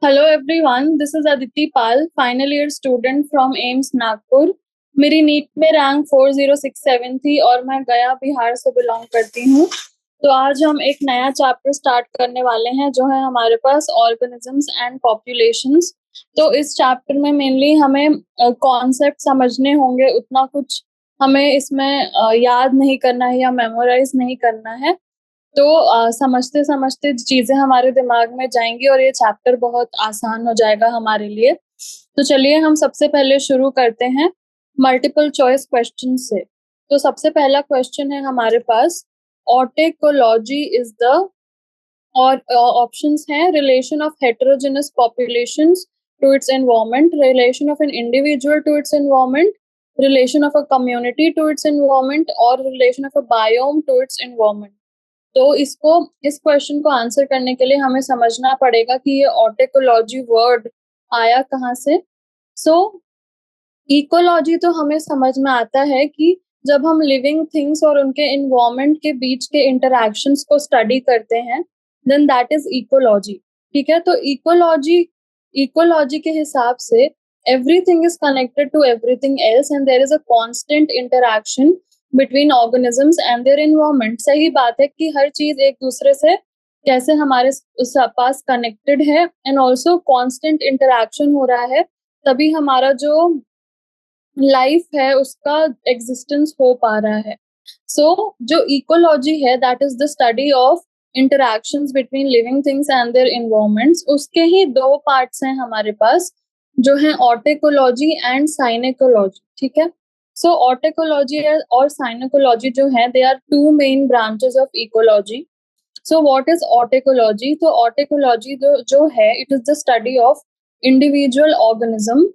Hello everyone, this is Aditi Pal, final year student from AIIMS Nagpur. मेरी NEET में rank 4067 थी और मैं गया बिहार से बिलोंग करती हूँ। तो आज हम एक नया चैप्टर स्टार्ट करने वाले हैं जो है हमारे पास ऑर्गेनिजम्स एंड पॉपुलेशंस। तो इस चैप्टर में मेनली हमें कॉन्सेप्ट समझने होंगे, उतना कुछ हमें इसमें याद नहीं करना है या मेमोराइज नहीं करना है। तो समझते समझते चीजें हमारे दिमाग में जाएंगी और ये चैप्टर बहुत आसान हो जाएगा हमारे लिए। तो चलिए हम सबसे पहले शुरू करते हैं मल्टीपल चॉइस क्वेश्चन से। तो सबसे पहला क्वेश्चन है हमारे पास, ऑटेकोलॉजी इज द, और ऑप्शंस हैं relation of heterogeneous populations to its environment, relation of an individual to its environment, relation of a community to its environment और relation of a biome to its environment. तो इस question को answer करने के लिए हमें समझना पड़ेगा कि ये ऑटेकोलॉजी वर्ड आया कहाँ से। सो इकोलॉजी तो हमें समझ में आता है कि जब हम लिविंग थिंग्स और उनके इन्वायरमेंट के बीच के इंटरैक्शंस को स्टडी करते हैं, देन दैट इज इकोलॉजी। ठीक है, तो इकोलॉजी इकोलॉजी के हिसाब से everything is connected to everything else and there is a constant interaction between organisms and their environment. सही बात है कि हर चीज एक दूसरे से कैसे हमारे पास कनेक्टेड है एंड ऑल्सो कांस्टेंट इंटरैक्शन हो रहा है, तभी हमारा जो लाइफ है उसका एग्जिस्टेंस हो पा रहा है। जो इकोलॉजी है that is the study of interactions between living things and their environments. उसके ही दो पार्ट्स हैं हमारे पास, जो है ऑटेकोलॉजी एंड साइनेकोलॉजी। ठीक है, सो ऑटेकोलॉजी और साइनेकोलॉजी जो है they are two main branches of ecology. So what is autecology? तो ऑटेकोलॉजी जो है it is the study of individual organism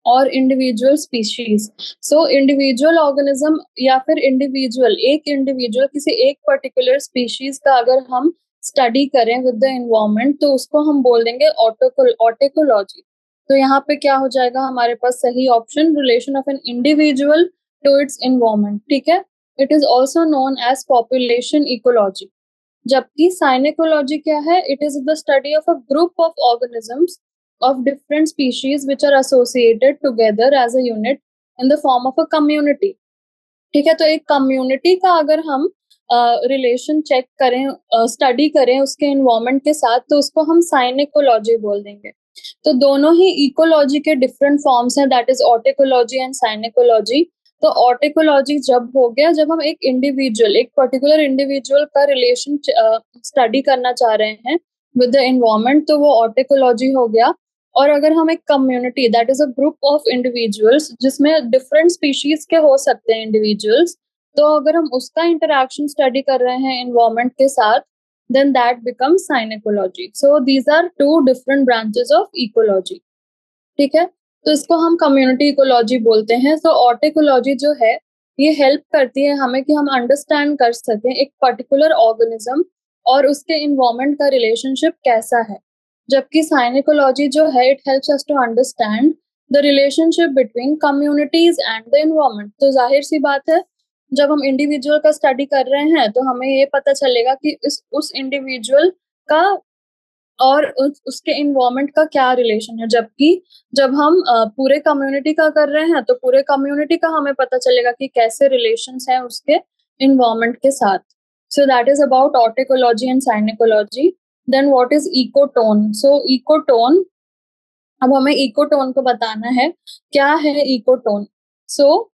और individual species. So individual organism या फिर इंडिविजुअल किसी एक पर्टिकुलर स्पीशीज का अगर हम स्टडी करें विद द एनवायरनमेंट तो उसको हम बोल देंगे ऑटेकोलॉजी। तो यहाँ पे क्या हो जाएगा हमारे पास सही option, relation of an individual to its environment. ठीक है, it is also known as population ecology. जबकि साइनेकोलॉजी क्या है? It is the study of a group of organisms of different species which are associated together as a unit in the form of a community। ठीक है, तो एक community का अगर हम रिलेशन चेक करें, स्टडी करें उसके इन्वायरमेंट के साथ, तो उसको हम साइनेकोलॉजी बोल देंगे। तो दोनों ही इकोलॉजी के डिफरेंट फॉर्म्स हैं, दैट इज ऑटेकोलॉजी एंड साइनेकोलॉजी। तो ऑटेकोलॉजी जब हो गया जब हम एक पर्टिकुलर इंडिविजुअल का रिलेशन स्टडी करना चाह रहे हैं विद द एनवायरनमेंट, तो वो ऑटेकोलॉजी हो गया। और अगर हम एक community that is a group of individuals जिसमें डिफरेंट स्पीशीज के हो सकते हैं इंडिविजुअल्स, तो अगर हम उसका इंटरैक्शन स्टडी कर रहे हैं एनवायरनमेंट के साथ, then that becomes synecology. So these are two different branches of ecology. ठीक है, तो इसको हम कम्युनिटी इकोलॉजी बोलते हैं। तो ऑटेकोलॉजी जो है ये हेल्प करती है हमें कि हम अंडरस्टैंड कर सकें एक पर्टिकुलर ऑर्गेनिज्म और उसके इन्वायरमेंट का रिलेशनशिप कैसा है। जबकि साइनिकोलॉजी जो है it helps us to understand the relationship between communities and the environment. तो जाहिर सी बात है जब हम इंडिविजुअल का स्टडी कर रहे हैं तो हमें ये पता चलेगा कि उस इंडिविजुअल का और उसके इन्वायरमेंट का क्या रिलेशन है। जबकि जब हम पूरे कम्युनिटी का कर रहे हैं तो पूरे कम्युनिटी का हमें पता चलेगा कि कैसे रिलेशंस हैं उसके इन्वायरमेंट के साथ। So that is about autecology and synecology. Then what is ecotone? So ecotone, अब हमें इकोटोन को बताना है क्या है इकोटोन। सो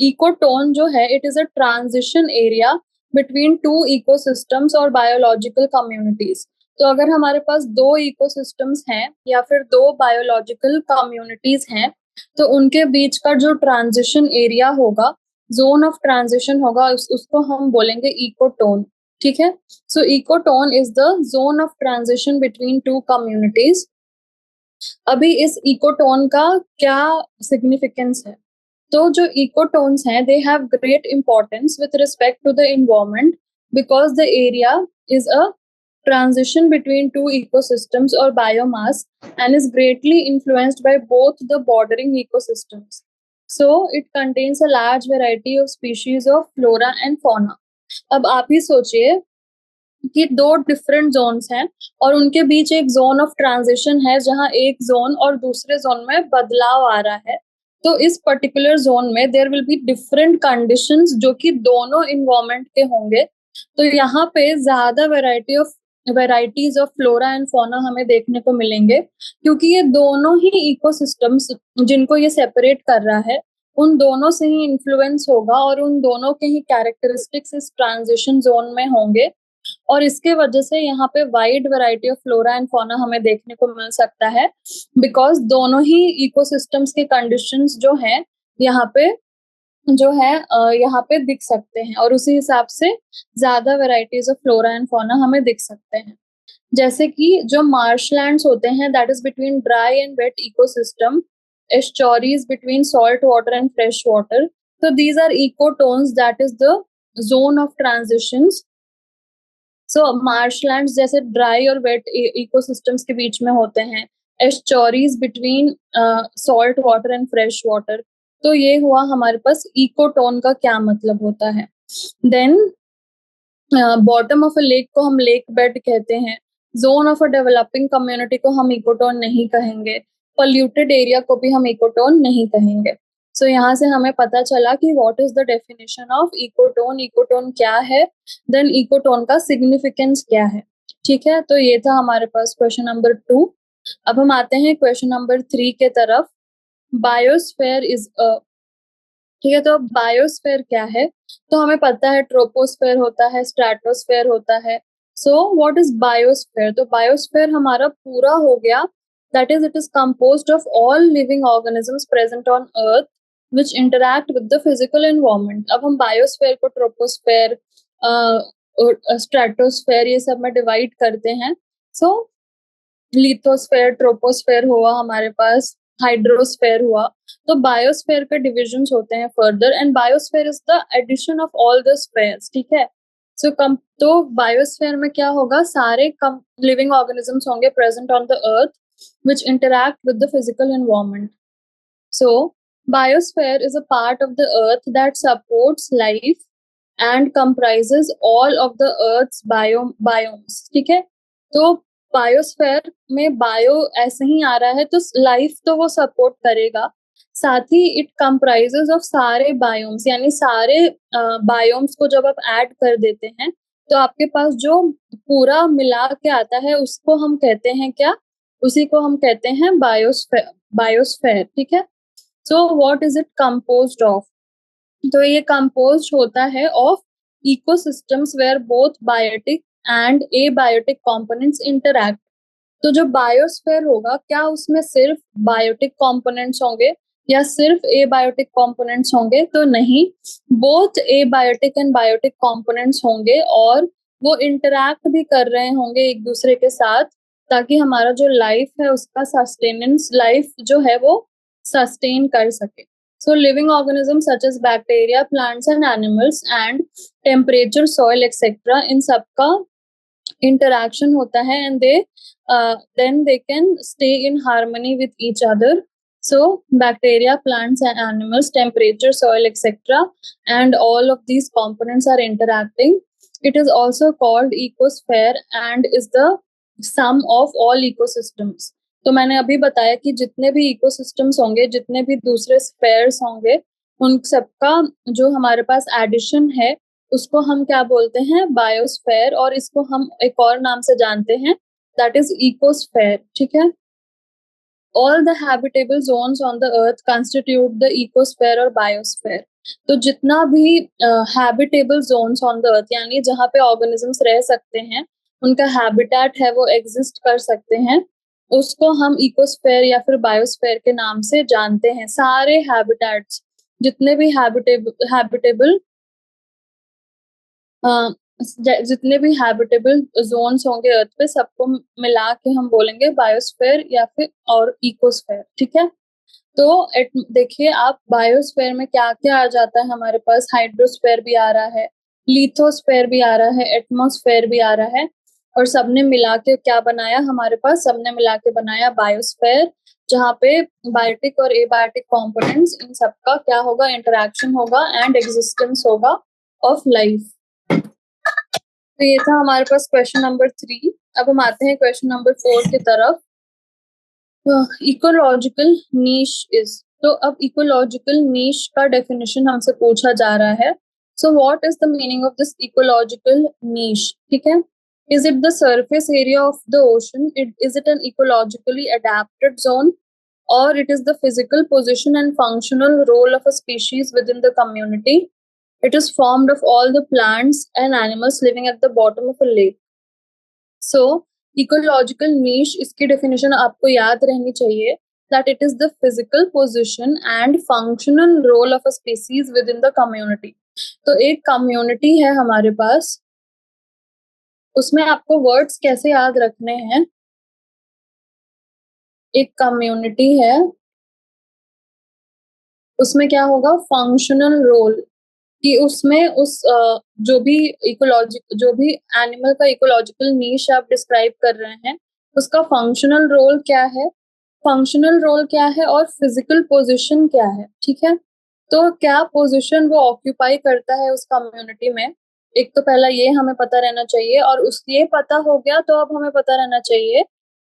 इकोटोन जो है it is a transition area between two ecosystems और बायोलॉजिकल कम्युनिटीज। तो अगर हमारे पास दो इकोसिस्टम्स हैं या फिर दो बायोलॉजिकल कम्युनिटीज हैं, तो उनके बीच का जो ट्रांजिशन एरिया होगा, जोन ऑफ ट्रांजिशन होगा, उसको हम बोलेंगे इकोटोन। ठीक है, so ecotone is the zone of transition between two communities. अभी इस इकोटोन का क्या सिग्निफिकेंस है? तो जो इकोटोन्स हैं they have great importance with respect to the environment because the area is a transition between two ecosystems or biomass and is greatly influenced by both the bordering ecosystems. So it contains a large variety of species of flora and fauna. अब आप ही सोचिए कि दो different zones हैं और उनके बीच एक zone of transition है जहां एक जोन और दूसरे जोन में बदलाव आ रहा है। तो इस पर्टिकुलर जोन में there will be different conditions जो कि दोनों इन्वायरमेंट के होंगे। तो यहाँ पे ज्यादा varieties of flora and fauna हमें देखने को मिलेंगे, क्योंकि ये दोनों ही इकोसिस्टम्स जिनको ये सेपरेट कर रहा है उन दोनों से ही इन्फ्लुएंस होगा और उन दोनों के ही कैरेक्टरिस्टिक्स इस ट्रांजिशन जोन में होंगे। और इसके वजह से यहाँ पे wide variety of flora and fauna हमें देखने को मिल सकता है, बिकॉज दोनों ही इकोसिस्टम्स के कंडीशंस जो हैं यहाँ पे यहाँ पे दिख सकते हैं और उसी हिसाब से ज्यादा varieties of flora and fauna हमें दिख सकते हैं। जैसे कि जो मार्शलैंड्स होते हैं that is between dry and wet ecosystem, estuaries between salt water and fresh water. So these are ecotones, that is the zone of transitions. So marshlands जैसे ड्राई और वेट इकोसिस्टम्स के बीच में होते हैं, estuaries between salt water and fresh water. तो ये हुआ हमारे पास इकोटोन का क्या मतलब होता है। Then bottom of a lake को हम लेक बेड कहते हैं। Zone of a developing community को हम इकोटोन नहीं कहेंगे। पोल्यूटेड एरिया को भी हम इकोटोन नहीं कहेंगे। सो यहाँ से हमें पता चला कि what is the definition of ecotone, ecotone क्या है, देन इकोटोन का सिग्निफिकेंस क्या है। ठीक है, तो ये था हमारे पास क्वेश्चन नंबर 2। अब हम आते हैं क्वेश्चन नंबर 3 के तरफ। बायोस्फेयर इज अ, ठीक है, तो बायोस्फेयर क्या है? तो हमें पता है ट्रोपोस्फेयर होता है, स्ट्रेटोस्फेयर होता है। So what is biosphere? तो बायोस्फेयर हमारा पूरा हो गया, that is it is composed of all living organisms present on earth which interact with the physical environment. अब हम बायोस्फेयर को ट्रोपोस्फेयर, स्ट्रेटोस्फेयर ये सब में डिवाइड करते हैं। सो लिथोस्फेयर, ट्रोपोस्फेयर हुआ हमारे पास, हाइड्रोस्फेयर हुआ। तो बायोस्फेयर के डिविजन्स होते हैं further, and biosphere is the addition of all the spheres. ठीक है, सो कम तो बायोस्फेयर में क्या होगा, सारे कम लिविंग ऑर्गेनिजम्स होंगे present on the earth which interact with the physical environment. So biosphere is a part of the earth that supports life and comprises all of the earth's biomes। ठीक है, तो biosphere में bio ऐसे ही आ रहा है तो life तो वो सपोर्ट करेगा, साथ ही इट कंप्राइजेस ऑफ सारे बायोम्स, यानी सारे बायोम्स को जब आप ऐड कर देते हैं तो आपके पास जो पूरा मिला के आता है उसको हम कहते हैं क्या, उसी को हम कहते हैं बायोस्फेयर। बायोस्फेयर, ठीक है। So what is it composed of? तो ये कंपोज होता है of ecosystems where both biotic and abiotic components interact. तो जो बायोस्फेयर होगा, क्या उसमें सिर्फ बायोटिक कंपोनेंट्स होंगे या सिर्फ एबायोटिक कंपोनेंट्स होंगे? तो नहीं, both abiotic and biotic components होंगे और वो इंटरैक्ट भी कर रहे होंगे एक दूसरे के साथ, ताकि हमारा जो लाइफ है उसका सस्टेनेंस, लाइफ जो है वो सस्टेन कर सके। So living organisms such as bacteria, plants and animals and temperature, soil etc. इन सब का interaction होता है and then they can stay in harmony with each other. So bacteria, plants and animals, temperature, soil etc. and all of these components are interacting. It is also called ecosphere and is the sum of all ecosystems. तो मैंने अभी बताया कि जितने भी ecosystems होंगे, जितने भी दूसरे स्फेयर्स होंगे, उन सबका जो हमारे पास एडिशन है उसको हम क्या बोलते हैं, बायोस्फेयर, और इसको हम एक और नाम से जानते हैं, दैट इज इकोस्फेयर। ठीक है, all the habitable zones on the earth constitute the ecosphere और बायोस्फेयर। तो जितना भी habitable zones on the earth, यानी जहाँ पे ऑर्गेनिजम्स रह सकते हैं, उनका हैबिटेट है, वो एग्जिस्ट कर सकते हैं, उसको हम इकोस्फेयर या फिर बायोस्फेयर के नाम से जानते हैं। सारे हैबिटेट्स, जितने भी हैबिटेबल जितने भी हैबिटेबल जोन्स होंगे अर्थ पे, सबको मिला के हम बोलेंगे बायोस्फेयर या फिर और इकोस्फेयर। ठीक है, तो देखिए आप, बायोस्फेयर में क्या क्या आ जाता है हमारे पास, हाइड्रोस्फेयर भी आ रहा है, लिथोस्फेयर भी आ रहा है, एटमॉस्फेयर भी आ रहा है, और सबने मिला के क्या बनाया हमारे पास, सबने मिला के बनाया बायोस्फेयर, जहाँ पे बायोटिक और एबायोटिक कंपोनेंट्स, इन सबका क्या होगा, इंटरेक्शन होगा एंड एग्जिस्टेंस होगा ऑफ लाइफ। तो ये था हमारे पास क्वेश्चन नंबर 3। अब हम आते हैं क्वेश्चन नंबर 4 की तरफ। इकोलॉजिकल नीश इज, तो अब इकोलॉजिकल नीश का डेफिनेशन हमसे पूछा जा रहा है। So what is the meaning of this ecological niche? ठीक है, is it the surface area of the ocean? Is it an ecologically adapted zone, or it is the physical position and functional role of a species within the community? It is formed of all the plants and animals living at the bottom of a lake. So ecological niche, इसकी definition आपको याद रहनी चाहिए that it is the physical position and functional role of a species within the community. तो एक community है हमारे पास, उसमें आपको words कैसे याद रखने हैं? एक community है, उसमें क्या होगा? फंक्शनल रोल, कि उसमें जो भी जो भी एनिमल का इकोलॉजिकल नीश आप डिस्क्राइब कर रहे हैं, उसका फंक्शनल रोल क्या है, और फिजिकल पोजीशन क्या है। ठीक है, तो क्या पोजीशन वो ऑक्यूपाई करता है उस कम्युनिटी में, एक तो पहला ये हमें पता रहना चाहिए। और उस ये पता हो गया तो अब हमें पता रहना चाहिए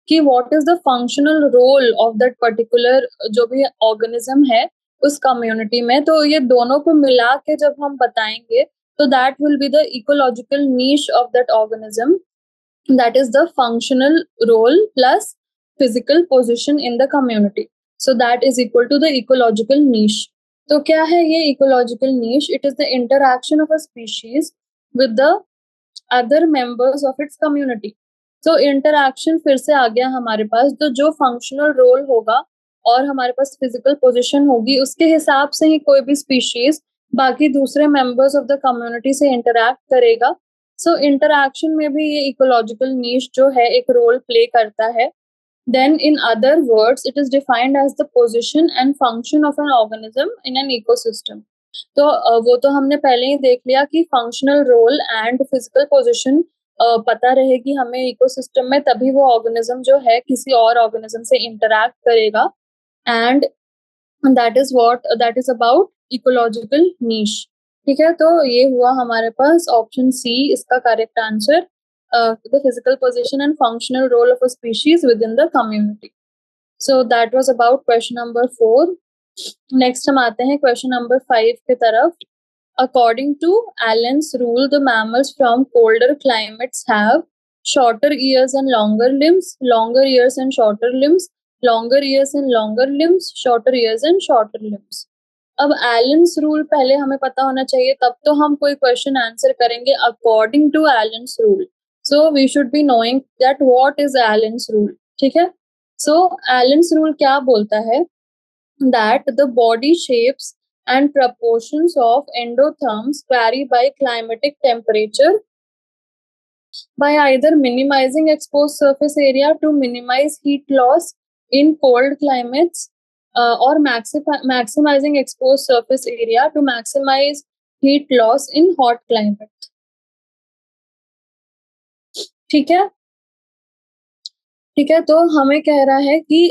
कि what is the functional role of that particular जो भी ऑर्गेनिज्म है उस कम्युनिटी में। तो ये दोनों को मिला के जब हम बताएंगे तो that will be the ecological niche of that organism, that is the functional role plus physical position in the community. So that is equal to the ecological niche. तो क्या है ये ecological niche? It is the interaction of a species with the other members of its community. So interaction फिर से आ गया हमारे पास, तो जो functional role होगा और हमारे पास physical position होगी, उसके हिसाब से ही कोई भी species बाकी दूसरे members of the community से interact करेगा। सो इंटरैक्शन में भी ये इकोलॉजिकल नीश जो है एक रोल प्ले करता है। Then in other words it is defined as the position and function of an organism in an ecosystem. तो वो तो हमने पहले ही देख लिया कि functional role and physical position पता रहेगी हमें इकोसिस्टम में, तभी वो ऑर्गेनिज्म जो है किसी और ऑर्गेनिज्म से इंटरैक्ट करेगा। And that is about ecological niche. ठीक है, तो ये हुआ हमारे पास ऑप्शन सी इसका correct answer, the physical position and functional role of a species within the community. So that was about question number 4। Next हम आते हैं क्वेश्चन नंबर 5 की तरफ। According to Allen's rule the mammals from colder climates have shorter ears and longer limbs, longer ears and shorter limbs, longer ears and longer limbs, shorter ears and shorter limbs. अब एलेंस rule पहले हमें पता होना चाहिए, तब तो हम कोई क्वेश्चन आंसर करेंगे according to Allen's rule. So we should be knowing that what is Allen's rule. ठीक है, सो एलेंस रूल क्या बोलता है? That the body shapes and proportions of endotherms vary by climatic temperature by either minimizing exposed surface area to minimize heat loss in cold climates, or maximizing exposed surface area to maximize heat loss in hot climate. ठीक है, ठीक है, तो हमें कह रहा है कि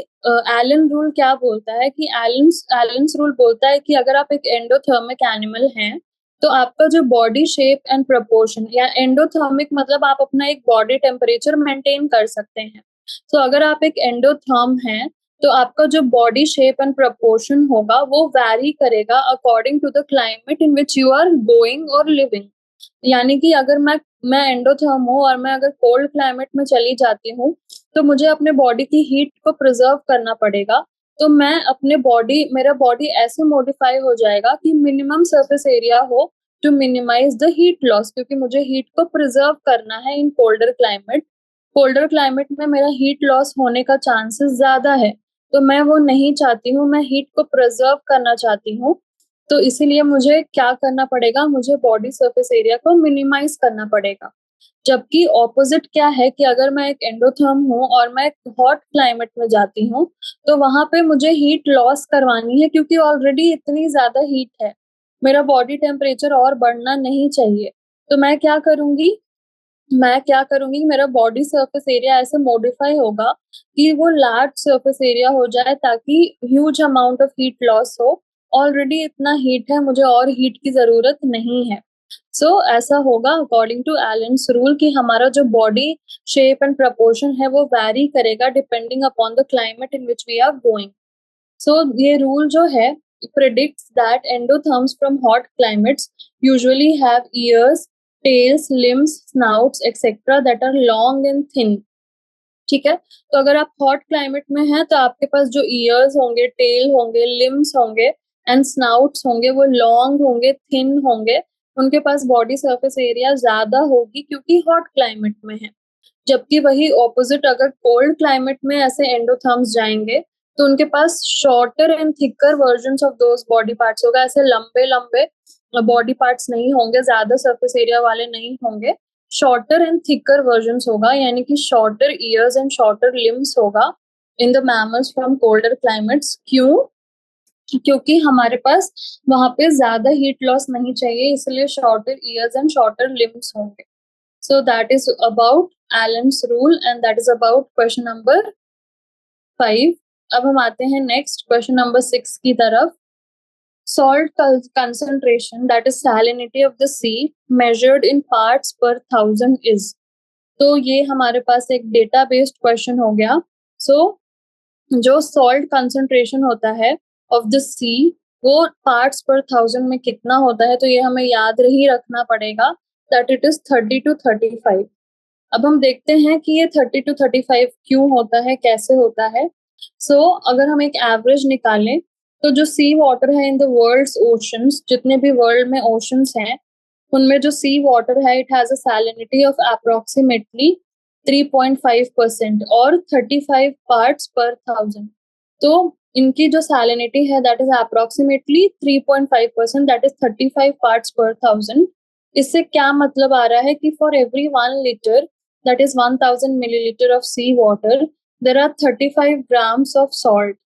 एलन रूल क्या बोलता है कि एलेंस रूल बोलता है कि अगर आप एक एंडोथर्मिक एनिमल हैं तो आपका जो बॉडी शेप एंड प्रपोर्शन, या एंडोथर्मिक मतलब आप अपना एक बॉडी टेम्परेचर मेंटेन कर सकते हैं। तो अगर आप एक एंडोथर्म हैं तो आपका जो बॉडी शेप एंड प्रपोर्शन होगा वो वैरी करेगा according to the climate in which you are going और लिविंग। यानी कि अगर मैं एंडोथर्म हूँ और मैं अगर कोल्ड क्लाइमेट में चली जाती हूँ तो मुझे अपने बॉडी की हीट को प्रिजर्व करना पड़ेगा। तो मैं मेरा बॉडी ऐसे मॉडिफाई हो जाएगा कि मिनिमम सरफेस एरिया हो to minimise the heat loss, क्योंकि मुझे हीट को प्रिजर्व करना है in colder climate. Colder climate में मेरा हीट लॉस होने का चांसेस ज्यादा है, तो मैं वो नहीं चाहती हूँ, मैं हीट को प्रिजर्व करना चाहती हूँ। तो इसीलिए मुझे क्या करना पड़ेगा? मुझे बॉडी सरफेस एरिया को मिनिमाइज करना पड़ेगा। जबकि ऑपोजिट क्या है कि अगर मैं एक एंडोथर्म हूँ और मैं हॉट क्लाइमेट में जाती हूँ तो वहां पे मुझे हीट लॉस करवानी है, क्योंकि ऑलरेडी इतनी ज्यादा हीट है, मेरा बॉडी टेम्परेचर और बढ़ना नहीं चाहिए। तो मैं क्या करूंगी, मेरा बॉडी सरफेस एरिया ऐसे मॉडिफाई होगा कि वो लार्ज सरफेस एरिया हो जाए ताकि huge amount of heat loss हो। ऑलरेडी इतना हीट है, मुझे और हीट की जरूरत नहीं है। सो ऐसा होगा अकॉर्डिंग टू एलेन्स रूल कि हमारा जो बॉडी शेप एंड प्रपोर्शन है वो वैरी करेगा depending upon the climate in which we are going. So ये रूल जो है predicts that endotherms from hot climates usually have ears, tails, limbs, snouts, etc. that are long and thin. ठीक है, तो अगर आप हॉट क्लाइमेट में हैं तो आपके पास जो ईयर्स होंगे, टेल होंगे, लिम्स होंगे एंड स्नाउट्स होंगे वो लॉन्ग होंगे, थिन होंगे. उनके पास बॉडी सरफेस एरिया ज्यादा होगी क्योंकि हॉट क्लाइमेट में है. जबकि वही ऑपोजिट अगर कोल्ड क्लाइमेट में ऐसे एंडोथर्म्स जाएंगे तो उनके पास shorter and thicker versions of those body parts होगा. ऐसे लंबे लंबे बॉडी पार्ट्स नहीं होंगे, ज्यादा सरफेस एरिया वाले नहीं होंगे. शॉर्टर एंड थिकर वर्जन्स होगा, यानी कि shorter ears and shorter limbs होगा in the mammals from colder climates. क्यों? क्योंकि हमारे पास वहां पे ज्यादा हीट लॉस नहीं चाहिए, इसलिए shorter ears and shorter limbs होंगे. So that is about Allen's rule and that is about question number 5. अब हम आते हैं next question number 6 की तरफ. Salt concentration, that is salinity of the sea measured in parts per thousand is. तो ये हमारे पास एक डेटा बेस्ड क्वेश्चन हो गया. So जो सॉल्ट कंसंट्रेशन होता है ऑफ द सी वो पार्ट्स पर थाउजेंड में कितना होता है, तो ये हमें याद ही रखना पड़ेगा दैट इट इज 30 to 35. अब हम देखते हैं कि ये 30 to 35 क्यों होता है, कैसे होता है. सो अगर हम एक एवरेज निकालें तो जो सी वाटर है इन द वर्ल्ड्स ओशंस, जितने भी वर्ल्ड में ओशंस हैं उनमें जो सी वाटर है it has a salinity of approximately 3.5% और 35 पार्ट्स पर थाउजेंड. तो इनकी जो सैलिनिटी है that is approximately 3.5%, that is 35 parts per thousand. इससे क्या मतलब आ रहा है कि for every 1 litre that is 1000 millilitre of sea water there are 35 grams of salt.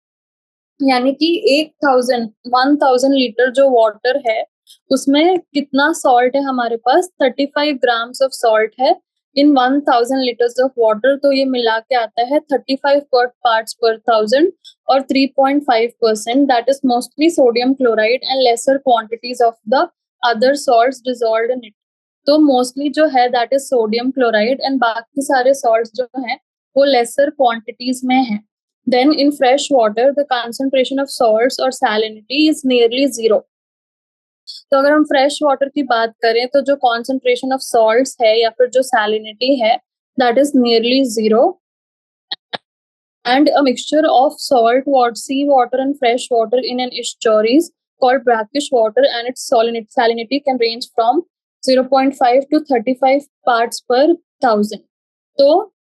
यानी कि 1000 लीटर जो वाटर है उसमें कितना सॉल्ट है हमारे पास, 35 ग्राम्स ऑफ सॉल्ट है इन 1000 लीटर्स ऑफ वाटर. तो ये मिला के आता है 35 पार्ट्स पर थाउजेंड और 3.5%, that is mostly sodium chloride and lesser quantities of the other salts dissolved in it. तो मोस्टली जो है that is sodium chloride and बाकी सारे सॉल्ट्स जो हैं वो लेसर क्वांटिटीज में है. Then in fresh water the concentration of salts or salinity is nearly zero. तो अगर हम फ्रेश वाटर की बात करें तो जो कॉन्सेंट्रेशन ऑफ सॉल्ट्स है या फिर जो सैलिनिटी है that is nearly zero. And a mixture of salt water, sea water and fresh water in an estuaries called brackish water and its salinity can range from 0.5 to 35 parts per thousand. तो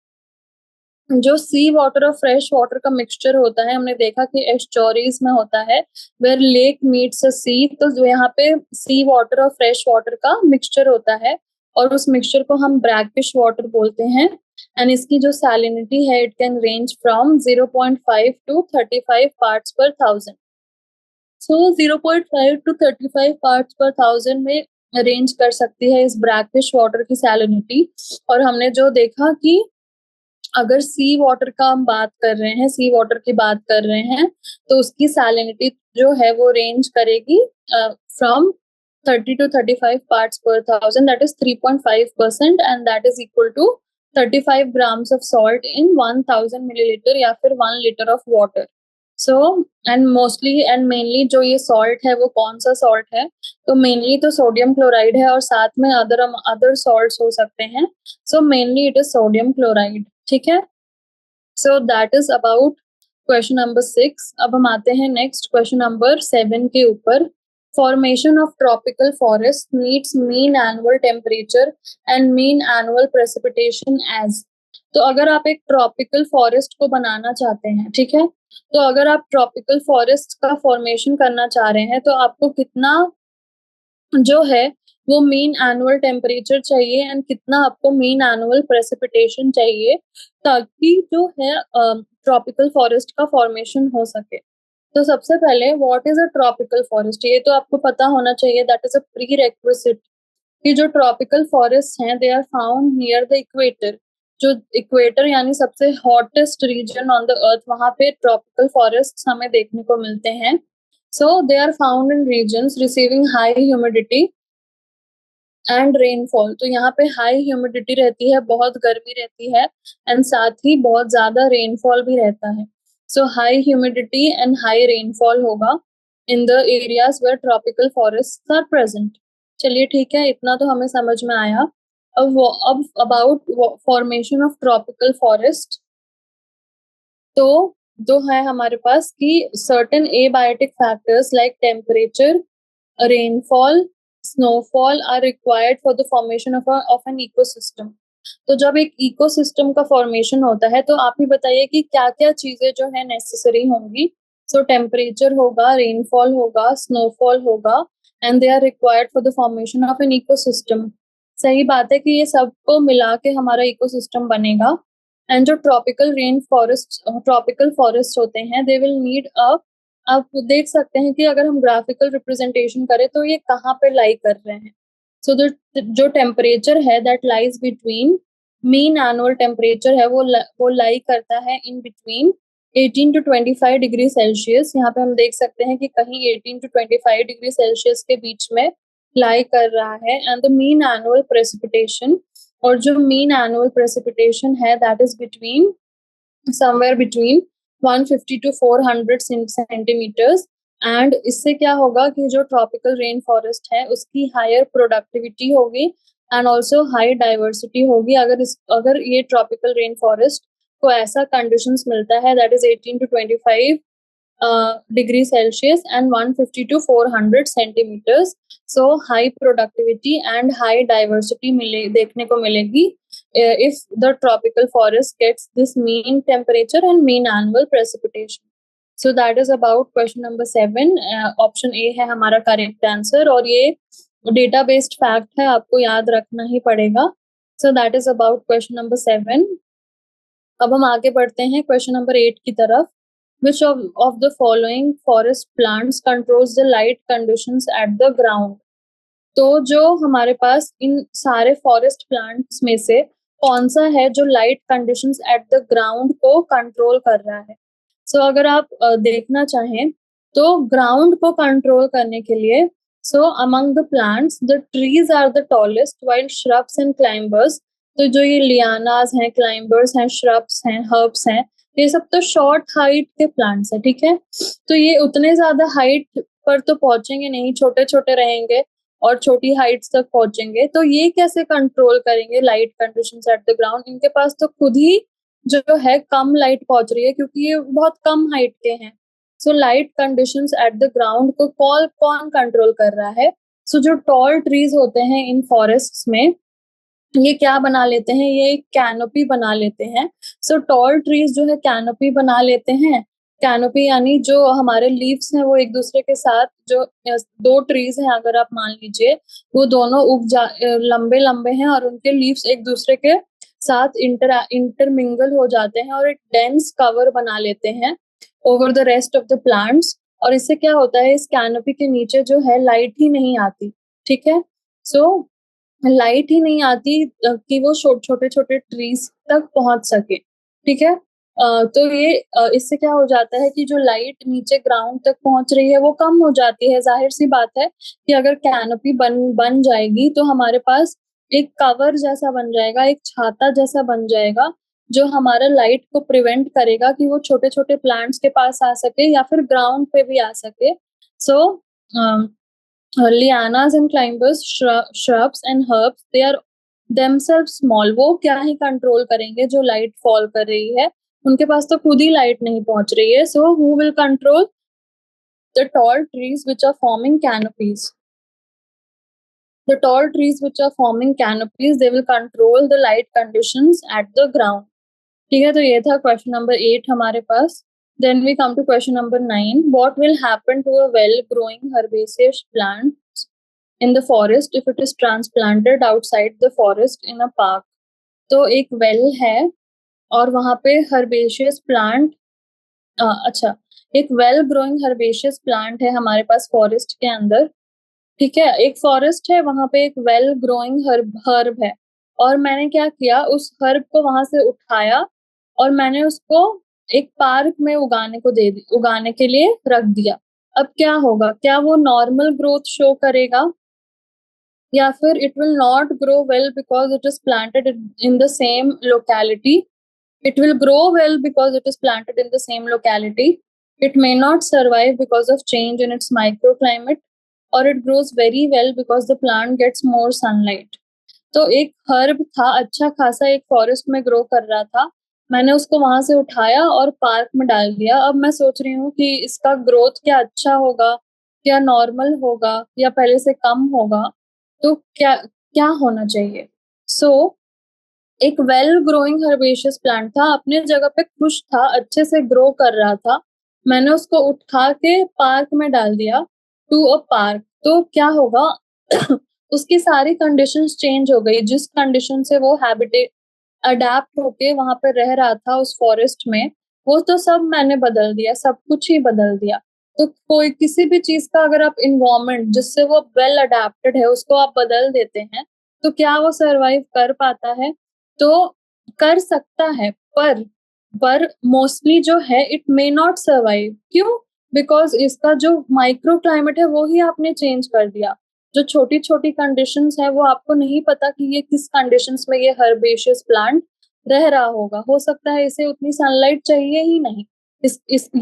जो सी water और fresh water का mixture होता है हमने देखा कि estuaries में होता है वेयर लेक मीट्स अ सी. तो जो यहाँ पे सी वाटर और फ्रेश वाटर का मिक्सचर होता है और उस मिक्सचर को हम ब्रैकिश वाटर बोलते हैं. एंड इसकी जो सैलिनिटी है it can range from 0.5 to 35 parts per thousand. So 0.5 to 35 parts per thousand में रेंज कर सकती है इस ब्रैकिश वाटर की सैलिनिटी. और हमने जो देखा कि अगर सी वाटर का हम बात कर रहे हैं, सी वाटर की बात कर रहे हैं तो उसकी सैलिनिटी जो है वो रेंज करेगी from 30 to 35 parts per thousand, that is 3.5%, and that is equal to 35 grams of salt in 1000 millilitre या फिर 1 litre of water. So and mostly and mainly जो ये सॉल्ट है वो कौन सा सॉल्ट है, तो मेनली तो सोडियम क्लोराइड है और साथ में अदर सॉल्ट्स हो सकते हैं. So mainly it is sodium chloride. ठीक है, so that is about question number 6. अब हम आते हैं नेक्स्ट क्वेश्चन नंबर 7 के ऊपर. Formation of tropical forest needs mean annual temperature and mean annual precipitation as. तो अगर आप एक ट्रॉपिकल फॉरेस्ट को बनाना चाहते हैं, ठीक है, तो अगर आप ट्रॉपिकल फॉरेस्ट का फॉर्मेशन करना चाह रहे हैं तो आपको कितना जो है वो मीन एनुअल टेम्परेचर चाहिए एंड कितना आपको मीन एनुअल प्रेसिपिटेशन चाहिए ताकि जो है ट्रॉपिकल फॉरेस्ट का फॉर्मेशन हो सके. तो सबसे पहले what is a tropical forest, ये तो आपको पता होना चाहिए, that is a prerequisite कि जो ट्रॉपिकल फॉरेस्ट हैं they are found near the equator. जो इक्वेटर यानी सबसे hottest region on the earth, वहां पे ट्रॉपिकल फॉरेस्ट हमें देखने को मिलते हैं. So they are found in regions receiving high humidity and rainfall, तो यहाँ पे हाई ह्यूमिडिटी रहती है, बहुत गर्मी रहती है, एंड साथ ही बहुत ज्यादा रेनफॉल भी रहता है। So high humidity and high rainfall होगा in the areas where tropical forest are present. चलिए ठीक है, इतना तो हमें समझ में आया। अब about formation of tropical forest, तो जो है हमारे पास कि certain abiotic factors like temperature, rainfall, snowfall are required for the formation of an ecosystem. तो जब एक इकोसिस्टम का फॉर्मेशन होता है तो आप ही बताइए कि क्या क्या चीजें जो है नेसेसरी होंगी। सो टेम्परेचर होगा, रेनफॉल होगा, स्नोफॉल होगा, and they are required for the formation of an ecosystem. सही बात है कि ये सबको मिला के हमारा इकोसिस्टम बनेगा। एंड जो ट्रॉपिकल फॉरेस्ट होते हैं, दे विल नीड अ, आप देख सकते हैं कि अगर हम ग्राफिकल रिप्रेजेंटेशन करें तो ये कहाँ पे लाई कर रहे हैं। सो जो टेम्परेचर है that lies between, mean annual temperature है वो लाई करता है in between 18 to 25 degree Celsius. यहाँ पे हम देख सकते हैं कि कहीं 18 to 25 डिग्री सेल्सियस के बीच में लाई कर रहा है। And the mean annual precipitation, और जो मीन एनुअल प्रेसिपिटेशन है that is between somewhere between 150 to 400 centimetres. And इससे क्या होगा कि जो ट्रॉपिकल रेन फॉरेस्ट है उसकी हायर प्रोडक्टिविटी होगी एंड ऑल्सो हाई डाइवर्सिटी होगी, अगर ये ट्रॉपिकल रेन फॉरेस्ट को ऐसा कंडीशंस मिलता है that is 18 to 25 degree Celsius and 150 to 400 centimetres. So high productivity and high diversity देखने को मिलेगी if the tropical forest gets this mean temperature and mean annual precipitation. So that is about question number 7. Option A है हमारा correct answer, और ये data based fact है, आपको याद रखना ही पड़ेगा। So that is about question number 7. अब हम आगे बढ़ते हैं क्वेश्चन नंबर 8 की तरफ। Which of the following forest plants controls the light conditions at the ground? तो जो हमारे पास इन सारे फॉरेस्ट प्लांट्स में से कौन सा है जो light conditions at the ground को कंट्रोल कर रहा है। सो अगर आप देखना चाहें तो ग्राउंड को कंट्रोल करने के लिए, so among the plants the trees are the tallest while shrubs and climbers. तो जो ये लियानास हैं, क्लाइंबर्स हैं, श्रब्स हैं, हर्ब्स हैं, ये सब तो शॉर्ट हाइट के प्लांट्स हैं, ठीक है। तो ये उतने ज्यादा हाइट पर तो पहुंचेंगे नहीं, छोटे छोटे रहेंगे और छोटी हाइट्स तक पहुंचेंगे। तो ये कैसे कंट्रोल करेंगे light conditions at the ground? इनके पास तो खुद ही जो है कम लाइट पहुंच रही है क्योंकि ये बहुत कम हाइट के हैं। So light conditions at the ground को कौन कंट्रोल कर रहा है? सो जो टॉल ट्रीज होते हैं इन फॉरेस्ट में, ये क्या बना लेते हैं, ये एक कैनोपी बना लेते हैं। सो टॉल ट्रीज जो है कैनोपी बना लेते हैं। कैनोपी यानी जो हमारे लीव्स हैं वो एक दूसरे के साथ, जो दो ट्रीज हैं अगर आप मान लीजिए, वो दोनों लंबे लंबे हैं और उनके लीव्स एक दूसरे के साथ इंटरमिंगल हो जाते हैं और एक डेंस कवर बना लेते हैं over the rest of the plants. और इससे क्या होता है, इस कैनोपी के नीचे जो है लाइट ही नहीं आती, ठीक है। सो लाइट ही नहीं आती कि वो छोटे छोटे ट्रीज तक पहुंच सके, ठीक है। तो ये इससे क्या हो जाता है कि जो लाइट नीचे ग्राउंड तक पहुंच रही है वो कम हो जाती है। जाहिर सी बात है कि अगर कैनोपी बन जाएगी तो हमारे पास एक कवर जैसा बन जाएगा, एक छाता जैसा बन जाएगा, जो हमारा लाइट को प्रिवेंट करेगा कि वो छोटे छोटे प्लांट्स के पास आ सके या फिर ग्राउंड पे भी आ सके। सो lianas and climbers, shrubs and herbs, they are themselves small. वो क्या ही कंट्रोल करेंगे, जो लाइट फॉल कर रही है उनके पास तो खुद ही लाइट नहीं पहुंच रही है। सो who will control the tall trees which are forming canopies? The tall trees which are forming canopies, they will control the light conditions at the ground. ठीक है, तो ये था क्वेश्चन नंबर 8 हमारे पास। Then we come to question number 9. What will happen to a well-growing herbaceous plant in the forest if it is transplanted outside the forest in a park? तो एक well है और वहां पे हर्बेशियस प्लांट, अच्छा, एक well growing herbaceous plant है हमारे पास फॉरेस्ट के अंदर, ठीक है। एक फॉरेस्ट है, वहां पे एक वेल ग्रोइंग हर्ब है, और मैंने क्या किया, उस हर्ब को वहां से उठाया और मैंने उसको एक पार्क में उगाने के लिए रख दिया। अब क्या होगा, क्या वो नॉर्मल ग्रोथ शो करेगा या फिर it will not grow well because it is planted in the same locality. It will grow well because it is planted in the same locality. It may not survive because of change in its microclimate, or it grows very well because the plant gets more sunlight. तो एक herb था, अच्छा खासा एक forest में grow कर रहा था। मैंने उसको वहां से उठाया और पार्क में डाल दिया। अब मैं सोच रही हूँ कि इसका ग्रोथ क्या अच्छा होगा, क्या नॉर्मल होगा, या पहले से कम होगा। तो क्या क्या होना चाहिए? सो एक वेल ग्रोइंग हर्बेशियस प्लांट था, अपने जगह पे खुश था, अच्छे से ग्रो कर रहा था। मैंने उसको उठा के पार्क में डाल दिया, टू अ पार्क। तो क्या होगा? उसकी सारी कंडीशंस चेंज हो गई। जिस कंडीशन से वो हैबिटेट अडैप्ट होके वहां पे रह रहा था उस फॉरेस्ट में, वो तो सब मैंने बदल दिया, सब कुछ ही बदल दिया। तो कोई किसी भी चीज का अगर आप इन्वायरमेंट जिससे वो वेल अडेप्टेड है उसको आप बदल देते हैं, तो क्या वो सरवाइव कर पाता है? तो कर सकता है, पर मोस्टली जो है इट मे नॉट सर्वाइव। क्यों? बिकॉज इसका जो माइक्रो क्लाइमेट है वो ही आपने चेंज कर दिया। जो छोटी छोटी कंडीशंस है वो आपको नहीं पता कि ये किस कंडीशंस में ये हर्बेशियस प्लांट रह रहा होगा। हो सकता है इसे उतनी सनलाइट चाहिए ही नहीं।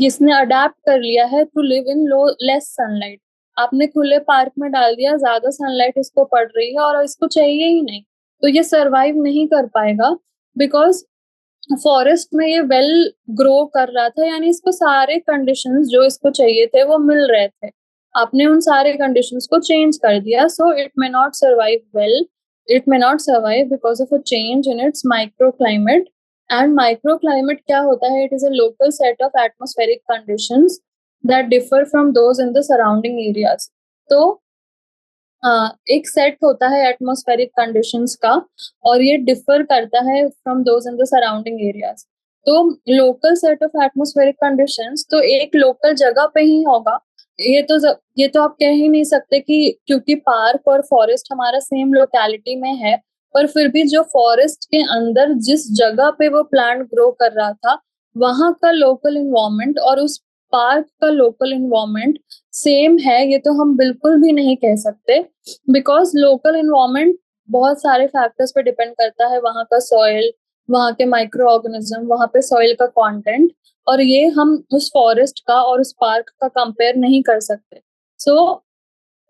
इसने अडेप्ट कर लिया है to live in low less sunlight. आपने खुले पार्क में डाल दिया, ज्यादा सनलाइट इसको पड़ रही है और इसको चाहिए ही नहीं, तो ये सरवाइव नहीं कर पाएगा। बिकॉज फॉरेस्ट में ये वेल ग्रो कर रहा था, यानी इसको सारे कंडीशंस जो इसको चाहिए थे वो मिल रहे थे। आपने उन सारे कंडीशंस को चेंज कर दिया, so it may not survive well. It may not survive because of a change in its microclimate. And microclimate क्या होता है? It is a local set of atmospheric conditions that differ from those in the surrounding areas. तो एक set होता है atmospheric conditions का, और ये डिफर करता है from those in the surrounding areas. तो local set of atmospheric conditions तो एक लोकल जगह पे ही होगा। ये तो आप कह ही नहीं सकते कि क्योंकि पार्क और फॉरेस्ट हमारा सेम लोकेलिटी में है, पर फिर भी जो फॉरेस्ट के अंदर जिस जगह पे वो प्लांट ग्रो कर रहा था वहां का लोकल इन्वायरमेंट और उस पार्क का लोकल इन्वायरमेंट सेम है, ये तो हम बिल्कुल भी नहीं कह सकते। बिकॉज लोकल इन्वायरमेंट बहुत सारे फैक्टर्स पे डिपेंड करता है, वहाँ का सॉइल, वहाँ के माइक्रो ऑर्गेनिज्म, वहाँ पे सॉइल का कंटेंट, और ये हम उस फॉरेस्ट का और उस पार्क का कंपेयर नहीं कर सकते। सो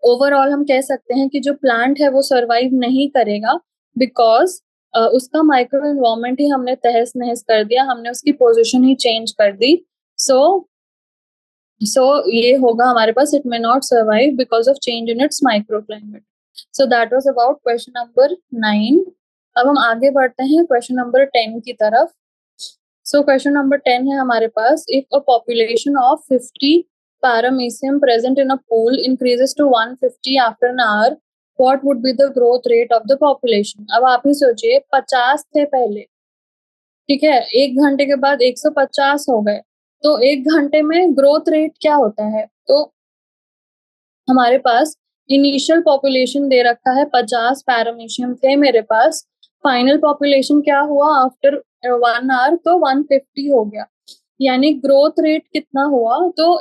ओवरऑल हम कह सकते हैं कि जो प्लांट है वो सरवाइव नहीं करेगा, बिकॉज उसका माइक्रो इन्वायरमेंट ही हमने तहस नहस कर दिया, हमने उसकी पोजिशन ही चेंज कर दी। सो ये होगा हमारे पास, it may not survive because of change in its microclimate. So that was about question number 9। अब हम आगे बढ़ते हैं क्वेश्चन नंबर 10 की तरफ। सो क्वेश्चन नंबर 10 है हमारे पास, if a population of 50 paramecium present in a pool increases to 150 after an hour, what would be the growth rate of the population? अब आप ही सोचिए, 50 थे पहले, ठीक है, 1 घंटे के बाद 150 हो गए, तो 1 घंटे में ग्रोथ रेट क्या होता है? तो हमारे पास इनिशियल पॉपुलेशन दे रखा है 50 पैरामीशियम थे मेरे पास। फाइनल पॉपुलेशन क्या हुआ आफ्टर 1 आवर? तो 150 हो गया। यानी ग्रोथ रेट कितना हुआ? तो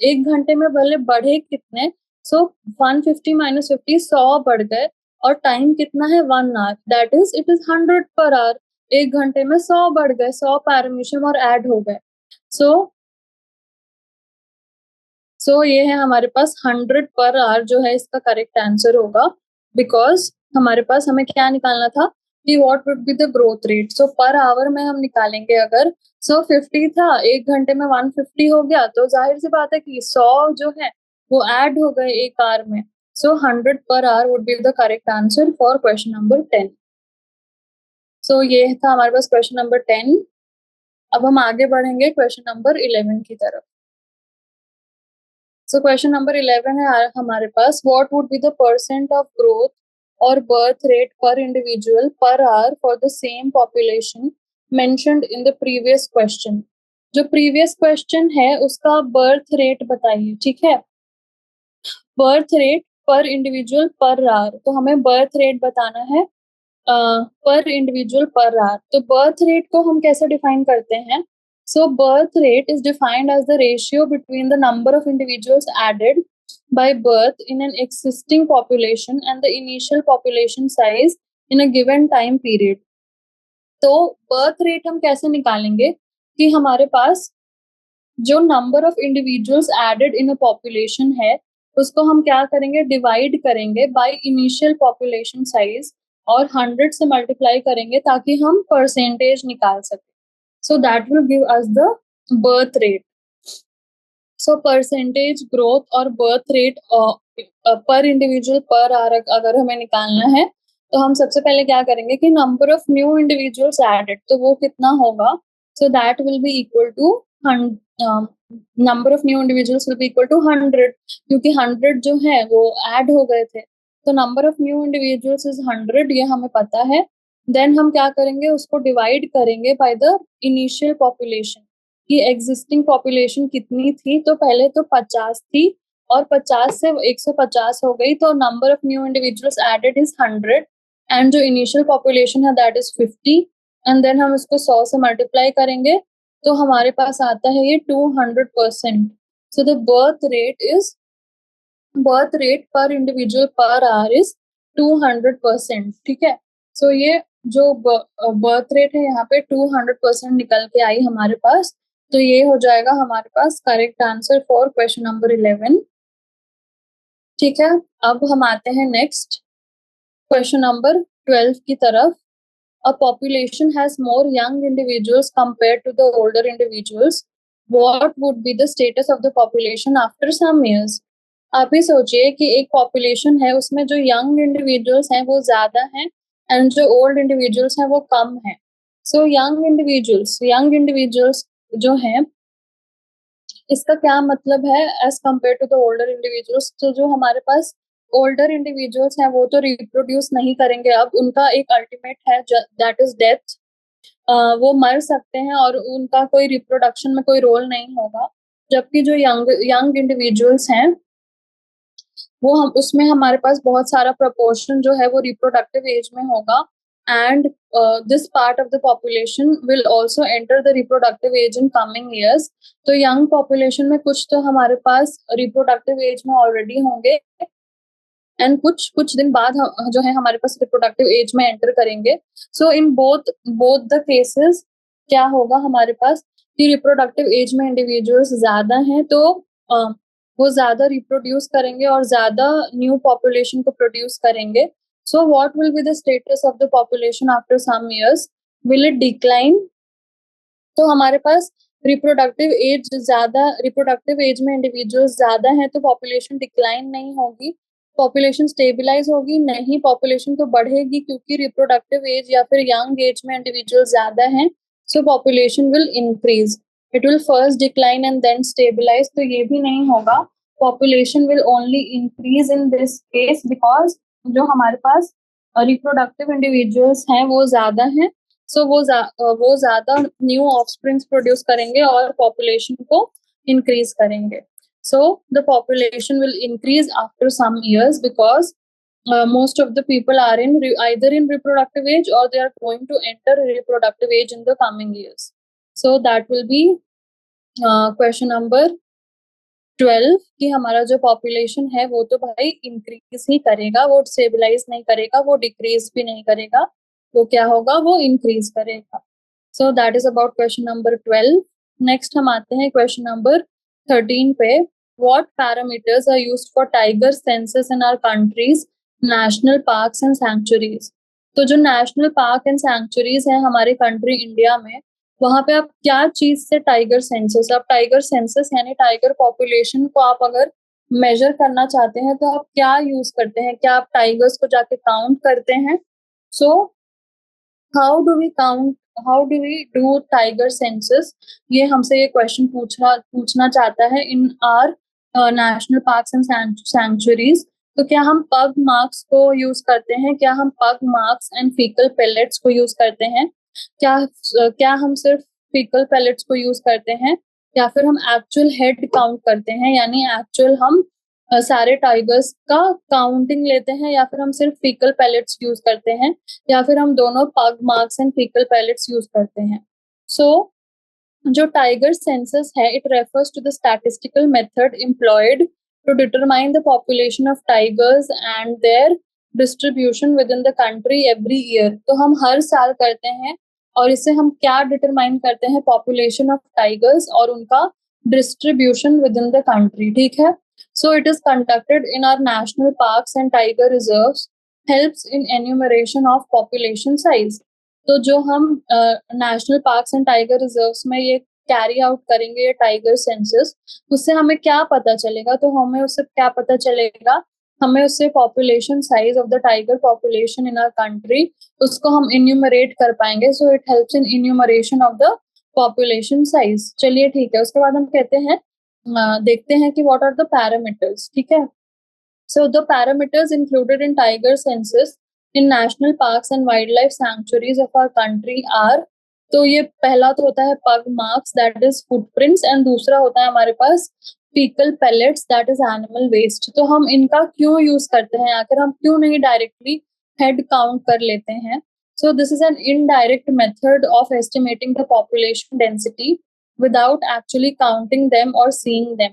एक घंटे में भले बढ़े कितने, सो 150 माइनस 50 100 बढ़ गए, और टाइम कितना है? 1 hour, that is it is 100 per our. 1 घंटे में 100 बढ़ गए, 100 पैरामीशियम और ऐड हो गए। सो ये है हमारे पास 100 पर आवर जो है इसका करेक्ट आंसर होगा। बिकॉज हमारे पास हमें क्या निकालना था कि what would be the growth rate. So per hour में हम निकालेंगे अगर 50 था, 1 घंटे में 150 हो गया, तो जाहिर सी बात है कि 100 जो है वो ऐड हो गए 1 आवर में। सो 100 per our would be the correct answer for question number 10। सो ये था हमारे पास क्वेश्चन नंबर 10। अब हम आगे बढ़ेंगे क्वेश्चन नंबर 11 की तरफ। सो क्वेश्चन नंबर 11 है हमारे पास, what would be the percent of growth और birth rate per individual per hour for the same population mentioned in the previous question. जो प्रीवियस क्वेश्चन है उसका बर्थ रेट बताइए, ठीक है, birth rate per individual per hour. तो हमें birth rate बताना है पर इंडिविजुअल पर आवर। तो बर्थ रेट को हम कैसे डिफाइन करते हैं? So birth rate is defined as the ratio between the number of individuals added by birth in an existing population and the initial population size in a given time period. तो birth rate हम कैसे निकालेंगे कि हमारे पास जो number of individuals added in a population है उसको हम क्या करेंगे, डिवाइड करेंगे बाय इनिशियल पॉपुलेशन साइज और 100 से मल्टीप्लाई करेंगे ताकि हम परसेंटेज निकाल सके. सो that will give us the birth rate. So percentage growth और birth rate per individual per our अगर हमें निकालना है तो हम सबसे पहले क्या करेंगे कि number of new individuals added, तो वो कितना होगा. So that will be equal to number of new individuals will be equal to 100, क्योंकि 100 जो है वो ऐड हो गए थे. तो number of new individuals is 100, ये हमें पता है. देन हम क्या करेंगे, उसको डिवाइड करेंगे बाय द इनिशियल पॉपुलेशन कि एग्जिस्टिंग पॉपुलेशन कितनी थी. तो पहले तो 50 थी और 50 से 150 हो गई, तो number of new individuals added is 100 and जो इनिशियल पॉपुलेशन है दैट इज 50. एंड देन हम इसको 100 से मल्टीप्लाई करेंगे तो हमारे पास आता है ये 200%. So the birth rate per individual per our is 200%. ठीक है. सो ये जो बर्थ रेट है यहाँ पे 200% निकल के आई हमारे पास. तो ये हो जाएगा हमारे पास correct answer for question number 11. ठीक है. अब हम आते हैं नेक्स्ट क्वेश्चन नंबर 12 की तरफ. A population has more young individuals compared to the older individuals. What would be the status of the population after some years? आप ही सोचिए कि एक पॉपुलेशन है उसमें जो यंग इंडिविजुअल्स हैं वो ज्यादा हैं एंड जो ओल्ड इंडिविजुअल्स हैं वो कम हैं. सो यंग इंडिविजुअल्स जो हैं इसका क्या मतलब है as compared to the older individuals. तो जो हमारे पास ओल्डर इंडिविजुअल्स हैं वो तो रिप्रोड्यूस नहीं करेंगे, अब उनका एक अल्टीमेट है दैट इज डेथ. वो मर सकते हैं और उनका कोई रिप्रोडक्शन में कोई रोल नहीं होगा. जबकि जो यंग इंडिविजुअल्स हैं वो हम उसमें हमारे पास बहुत सारा प्रपोर्शन जो है वो रिप्रोडक्टिव एज में होगा and this part of the population will also enter the reproductive age in coming years. तो यंग पॉपुलेशन में कुछ तो हमारे पास रिप्रोडक्टिव एज में ऑलरेडी होंगे एंड कुछ दिन बाद जो है हमारे पास रिप्रोडक्टिव एज में एंटर करेंगे. सो इन बोथ द केसेस क्या होगा हमारे पास कि रिप्रोडक्टिव एज में इंडिविजुअल्स ज्यादा हैं तो वो ज्यादा रिप्रोड्यूस करेंगे और ज्यादा न्यू पॉपुलेशन को प्रोड्यूस करेंगे. So what will be the status of the population after some years? Will it decline? तो हमारे पास रिप्रोडक्टिव एज में इंडिविजुअल्स ज्यादा है तो पॉपुलेशन डिक्लाइन नहीं होगी, पॉपुलेशन स्टेबलाइज होगी नहीं, पॉपुलेशन तो बढ़ेगी क्योंकि रिप्रोडक्टिव एज या फिर यंग एज में इंडिविजुअल ज्यादा हैं. So population will increase. It will first decline and then stabilize. तो ये भी नहीं होगा, population will only increase in this case because जो हमारे पास रिप्रोडक्टिव इंडिविजुअल्स हैं वो ज्यादा हैं. सो वो ज्यादा न्यू ऑफस्प्रिंग्स प्रोड्यूस करेंगे और पॉपुलेशन को इंक्रीज करेंगे. So the population will increase after some years because most of the people are either in reproductive age or they are going to enter reproductive age in the coming years. So that will be question number 12 कि हमारा जो population है वो तो भाई increase ही करेगा, वो stabilise नहीं करेगा, वो डिक्रीज भी नहीं करेगा, वो क्या होगा, वो इंक्रीज करेगा. So that is about question number 12. Next हम आते हैं क्वेश्चन नंबर 13 पे. What parameters are used for tiger census in our country's national parks and sanctuaries. तो जो नेशनल पार्क एंड सैंक्चुरीज है हमारे कंट्री इंडिया में वहां पे आप क्या चीज से टाइगर सेंसस यानी टाइगर पॉपुलेशन को आप अगर मेजर करना चाहते हैं तो आप क्या यूज करते हैं, क्या आप टाइगर्स को जाके काउंट करते हैं. So how do we do tiger census, ये हमसे ये क्वेश्चन पूछना चाहता है in our national parks and sanctuaries. तो क्या हम पग मार्क्स को यूज करते हैं, क्या हम पग मार्क्स एंड फीकल पेलेट्स को यूज करते हैं, क्या हम सिर्फ फीकल पेलेट्स को यूज करते हैं या फिर हम एक्चुअल हेड काउंट करते हैं यानी एक्चुअल हम सारे टाइगर्स का काउंटिंग लेते हैं या फिर हम सिर्फ फीकल पेलेट्स यूज करते हैं या फिर हम दोनों pug marks and fecal pellets use करते हैं. सो जो टाइगर सेंसस है it refers to the statistical method employed to determine the population of tigers and their distribution within the country every year. तो हम हर साल करते हैं और इससे हम क्या डिटरमाइन करते हैं, पॉपुलेशन ऑफ टाइगर्स और उनका distribution within the country, ठीक है. So it is conducted in our national parks and tiger reserves, helps in enumeration of population size. तो जो हम national parks and tiger reserves में ये कैरी आउट करेंगे ये टाइगर सेंसस, उससे हमें क्या पता चलेगा, तो हमें उससे क्या पता चलेगा, हमें उससे population size of the tiger population in our country उसको हम इन्यूमरेट कर पाएंगे. So it helps in enumeration of the population size. चलिए ठीक है, उसके बाद हम कहते हैं देखते हैं कि व्हाट आर द पैरामीटर्स, ठीक है. So the parameters included in tiger census in national parks and wild life sanctuaries of our country are. तो ये पहला तो होता है pug marks, that is footprints, and दूसरा होता है हमारे पास faecal pellets, that is animal waste. तो हम इनका क्यों यूज करते हैं, आखिर हम क्यों नहीं डायरेक्टली हेड काउंट कर लेते हैं. So this is an indirect method of estimating the population density without actually counting them और सीइंग देम.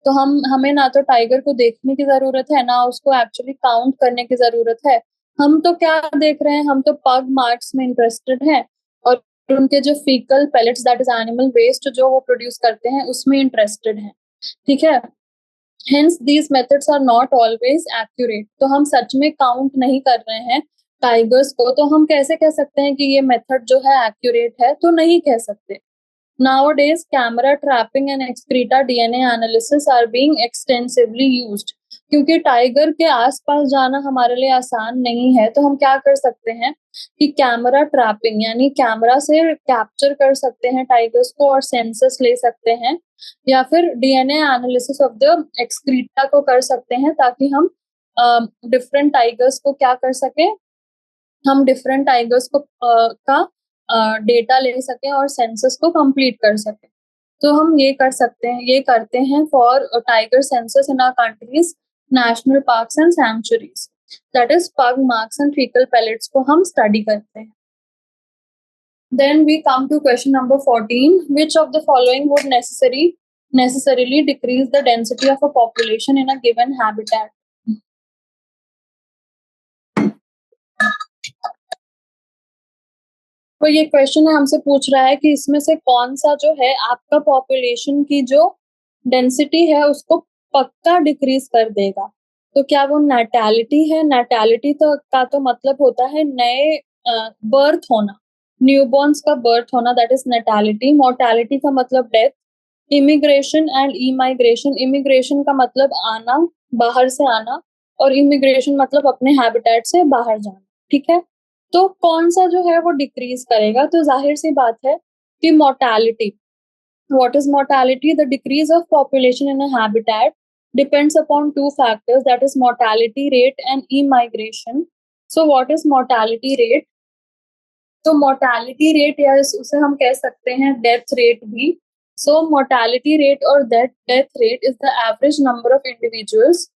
तो हमें ना तो टाइगर को देखने की जरूरत है, ना उसको एक्चुअली काउंट करने की जरूरत है. हम तो क्या देख रहे हैं, हम तो पग मार्क्स में इंटरेस्टेड हैं और उनके जो fecal pellets, that is animal waste, जो वो प्रोड्यूस करते हैं उसमें इंटरेस्टेड हैं, ठीक है. Hence these methods are not always accurate. तो हम सच में काउंट नहीं कर रहे हैं टाइगर्स को, तो हम कैसे कह सकते हैं कि ये मेथड जो है एक्यूरेट है, तो नहीं कह सकते. Nowadays, camera trapping and excreta DNA analysis are being extensively used. क्योंकि टाइगर के आसपास जाना हमारे लिए आसान नहीं है, तो हम क्या कर सकते हैं कि कैमरा ट्रैपिंग यानी कैमरा से कैप्चर कर सकते हैं टाइगर्स को और सेंसस ले सकते हैं, या फिर DNA analysis of the excreta को कर सकते हैं, ताकि हम डिफरेंट टाइगर्स को क्या कर सके, हम डिफरेंट टाइगर्स को का डेटा ले सकें और सेंसस को कंप्लीट कर सकें. तो हम ये कर सकते हैं, ये करते हैं for tiger census in our country's national parks and sanctuaries, that is pug marks and fecal pellets को हम स्टडी करते हैं. Then we come to question number 14. Which of the following would necessarily decrease the density of a population in a given habitat? तो ये question हमसे पूछ रहा है कि इसमें से कौन सा जो है आपका पॉपुलेशन की जो डेंसिटी है उसको पक्का डिक्रीज कर देगा. तो क्या वो नैटेलिटी है? नैटेलिटी तो का तो मतलब होता है नए बर्थ होना, न्यूबॉर्न्स का बर्थ होना, दैट इज नैटेलिटी. मोर्टेलिटी का मतलब death. Immigration and immigration, immigration का मतलब आना, बाहर से आना, और इमिग्रेशन मतलब अपने हैबिटेट से बाहर जाना, ठीक है. तो कौन सा जो है वो डिक्रीज करेगा? तो जाहिर सी बात है कि mortality. What is mortality? The decrease of population in a habitat depends upon two factors, that is mortality rate and immigration. So what is mortality rate? तो मोर्टेलिटी रेट या उसे हम कह सकते हैं डेथ रेट भी. सो मोर्टेलिटी रेट और death rate is the average number of individuals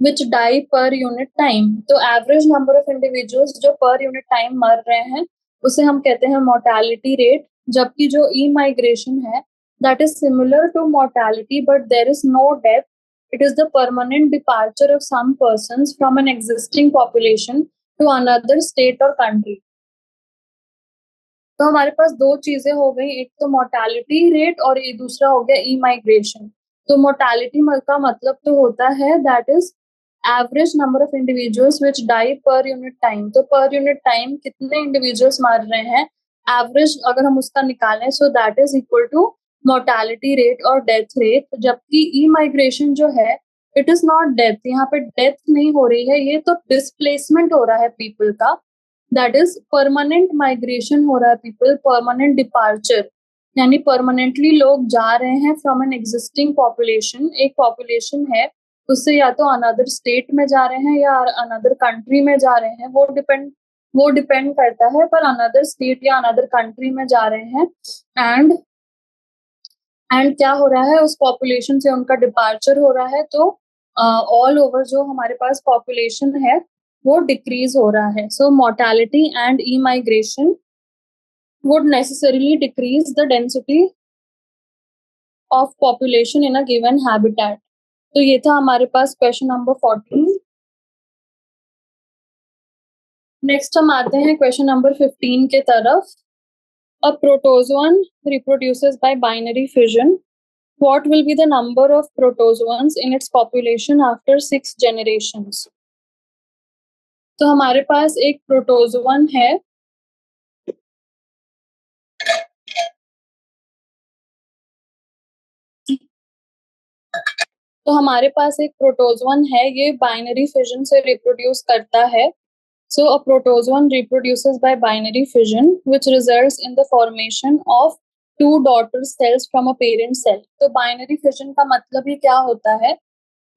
which die per unit time. तो एवरेज नंबर ऑफ इंडिविजुअल्स जो पर यूनिट टाइम मर रहे हैं उसे हम कहते हैं मोर्टेलिटी रेट. जबकि जो ई माइग्रेशन है that is similar to mortality but there is no death. It is the permanent departure of some persons from an existing population to another state और कंट्री. तो हमारे पास दो चीजें हो गई, एक तो मोर्टेलिटी रेट और ये दूसरा हो गया ई माइग्रेशन. तो मोर्टेलिटी का मतलब तो होता है that is average number of individuals which die per unit time. तो पर यूनिट टाइम कितने इंडिविजुअल्स मर रहे हैं, एवरेज अगर हम उसका निकालें, सो that is equal to mortality rate और डेथ रेट. जबकि ई माइग्रेशन जो है इट इज नॉट डेथ, यहाँ पे डेथ नहीं हो रही है, ये तो डिस्प्लेसमेंट हो रहा है पीपल का. दैट इज परमानेंट माइग्रेशन हो रहा है पीपल, परमानेंट डिपार्चर, यानी परमानेंटली लोग जा रहे हैं फ्रॉम एन एग्जिस्टिंग पॉपुलेशन. एक पॉपुलेशन है उससे या तो अनदर स्टेट में जा रहे हैं या अनदर कंट्री में जा रहे हैं, वो डिपेंड करता है, पर अनदर स्टेट या अनदर कंट्री में जा रहे हैं. एंड क्या हो रहा है, उस पॉपुलेशन से उनका डिपार्चर हो रहा है. तो ऑल ओवर जो हमारे पास पॉपुलेशन है वो डिक्रीज हो रहा है. So mortality and emigration would necessarily decrease the density of population in a given habitat. तो ये था हमारे पास क्वेश्चन नंबर 14। नेक्स्ट हम आते हैं क्वेश्चन नंबर 15 के तरफ। A protozoan reproduces by binary fission. What will be the number of protozoans in its population after 6 generations? तो हमारे पास एक प्रोटोजोन है तो हमारे पास एक प्रोटोजोन है, ये बाइनरी फिजन से रिप्रोड्यूस करता है. So a protozoan reproduces by binary fission, which results in the formation of two daughter cells from a parent cell. तो binary fission का मतलब ही क्या होता है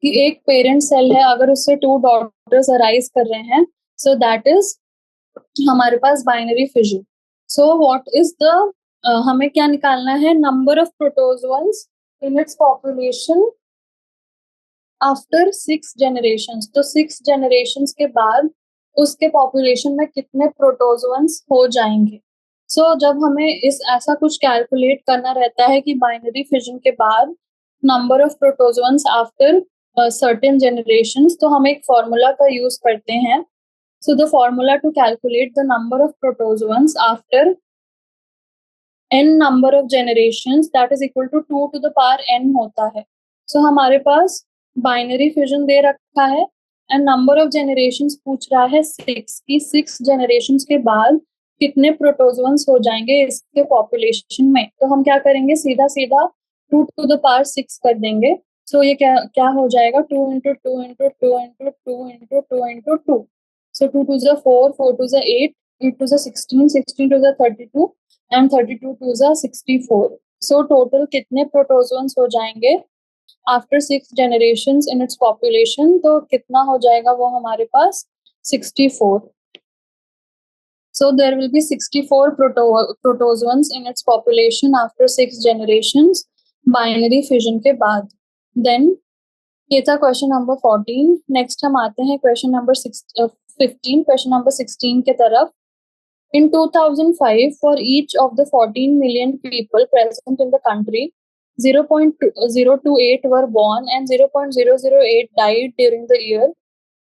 कि एक पेरेंट सेल है, अगर उससे टू डॉटर्स अराइज कर रहे हैं, so that is हमारे पास binary fission. So what is the हमें क्या निकालना है? Number of protozoans in its population after 6 generations. तो 6 जनरेशंस के बाद उसके पॉपुलेशन में कितने प्रोटोजोन्स हो जाएंगे. सो जब हमें इस ऐसा कुछ कैलकुलेट करना रहता है कि बाइनरी फिजन के बाद number of protozoans after certain generations, तो हम एक फॉर्मूला का यूज करते हैं. So the formula to calculate the number of protozoans after n number of generations, that is equal to 2 to the power n होता है. सो हमारे पास बाइनरी फिजन दे रखा है एंड नंबर ऑफ जनरेशंस पूछ रहा है 6 की 6 जनरेशंस के बाद कितने प्रोटोजोन्स हो जाएंगे इसके पॉपुलेशन में. तो हम क्या करेंगे, सीधा सीधा 2 to the power 6 कर देंगे. सो ये क्या क्या हो जाएगा, 2 into 2 into 2 into 2 into 2 into 2. So 2 to the 4, 4 to the 8, 8 to the 16, 16 to the 32 and 32 to the 64. So total कितने प्रोटोजोन्स हो जाएंगे after 6 generations in its population. तो कितना हो जाएगा वो हमारे पास 64. So there will be 64 protozoans in its population after 6 generations binary fission के बाद. Then ये था क्वेश्चन नंबर 14. नेक्स्ट हम आते हैं क्वेश्चन नंबर 15, क्वेश्चन नंबर 16 के तरफ. In 2005, for each of the 14 million people present in the country, 0.028 were born and 0.008 died during the year.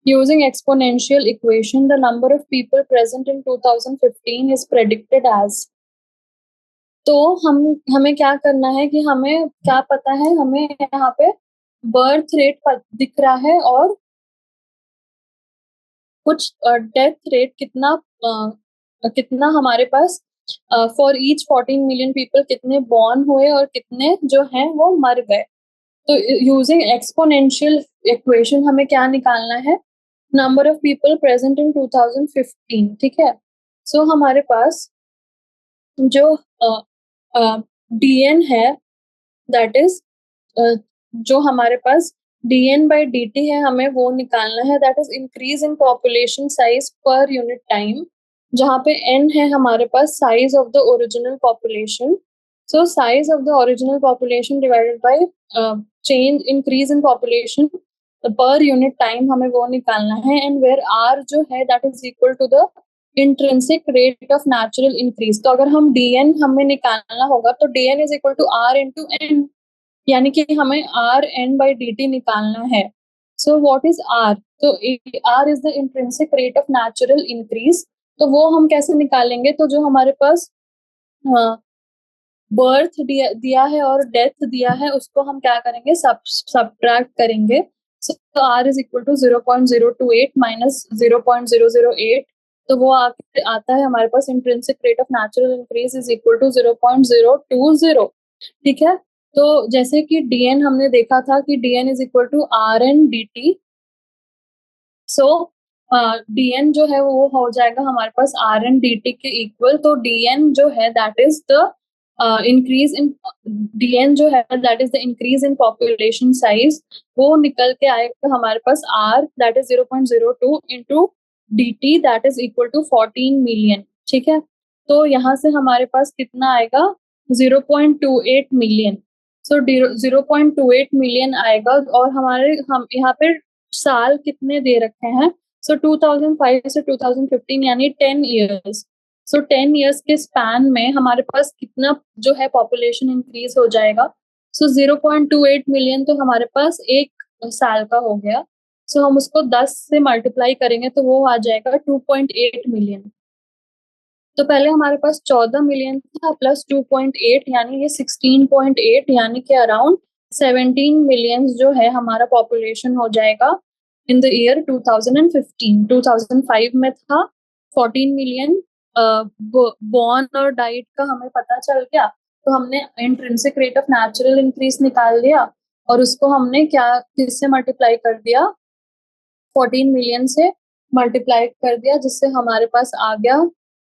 Using exponential equation, the number of people present in 2015 is predicted as. तो हमें क्या करना है कि हमें क्या पता है, हमें यहाँ पे बर्थ रेट दिख रहा है और कुछ डेथ रेट कितना हमारे पास फॉर ईच 14 मिलियन पीपल कितने बॉर्न हुए और कितने जो हैं वो मर गए. तो यूजिंग एक्सपोनेंशियल इक्वेशन हमें क्या निकालना है, number of people present in 2015. ठीक है. सो हमारे पास जो डीएन है, दैट इज जो हमारे पास dn by dt है, हमें वो निकालना है. That is increase in population size per unit time, जहाँ पे n है हमारे पास size of the original population. So size of the original population divided by change increase in population per unit time, हमें वो निकालना है. एंड वेयर r जो है that is equal to the intrinsic rate of natural increase. तो अगर हम dn हमें निकालना होगा तो dn is equal to r into n, यानी कि हमें R N by D T निकालना है. So what is R? तो R is the intrinsic rate of natural increase. तो वो हम कैसे निकालेंगे, तो जो हमारे पास बर्थ दिया है और डेथ दिया है उसको हम क्या करेंगे, सब्ट्रैक्ट करेंगे. So R is equal to 0.028 minus 0.008. तो वो आता है हमारे पास intrinsic rate of natural increase is equal to 0.020. ठीक है. तो जैसे कि dn हमने देखा था कि dn is equal to R N D T. So dn जो है वो हो जाएगा हमारे पास आर एन डी टी के इक्वल. तो dn जो है that is the increase in dn जो है that is the increase in population size. वो निकल के आएगा हमारे पास r that is 0.02 into D T that is equal to 14 million. ठीक है. तो यहाँ से हमारे पास कितना आएगा, 0.28 मिलियन. सो 0.28 मिलियन आएगा. और हम यहाँ पे साल कितने दे रखे हैं, सो 2005 से 2015 यानी 10 इयर्स. सो 10 इयर्स के स्पैन में हमारे पास कितना जो है पॉपुलेशन इंक्रीज हो जाएगा. सो 0.28 मिलियन तो हमारे पास एक साल का हो गया, सो हम उसको 10 से मल्टीप्लाई करेंगे तो वो आ जाएगा 2.8 मिलियन। तो पहले हमारे पास 14 मिलियन था प्लस 2.8 यानी ये 16.8 यानी कि अराउंड 17 मिलियन जो है हमारा पॉपुलेशन हो जाएगा इन द ईयर 2015। 2005 में था 14 मिलियन। बॉर्न और डाइट का हमें पता चल गया, तो हमने intrinsic rate of natural increase निकाल लिया और उसको हमने क्या किससे मल्टीप्लाई कर दिया, 14 मिलियन से मल्टीप्लाई कर दिया, जिससे हमारे पास आ गया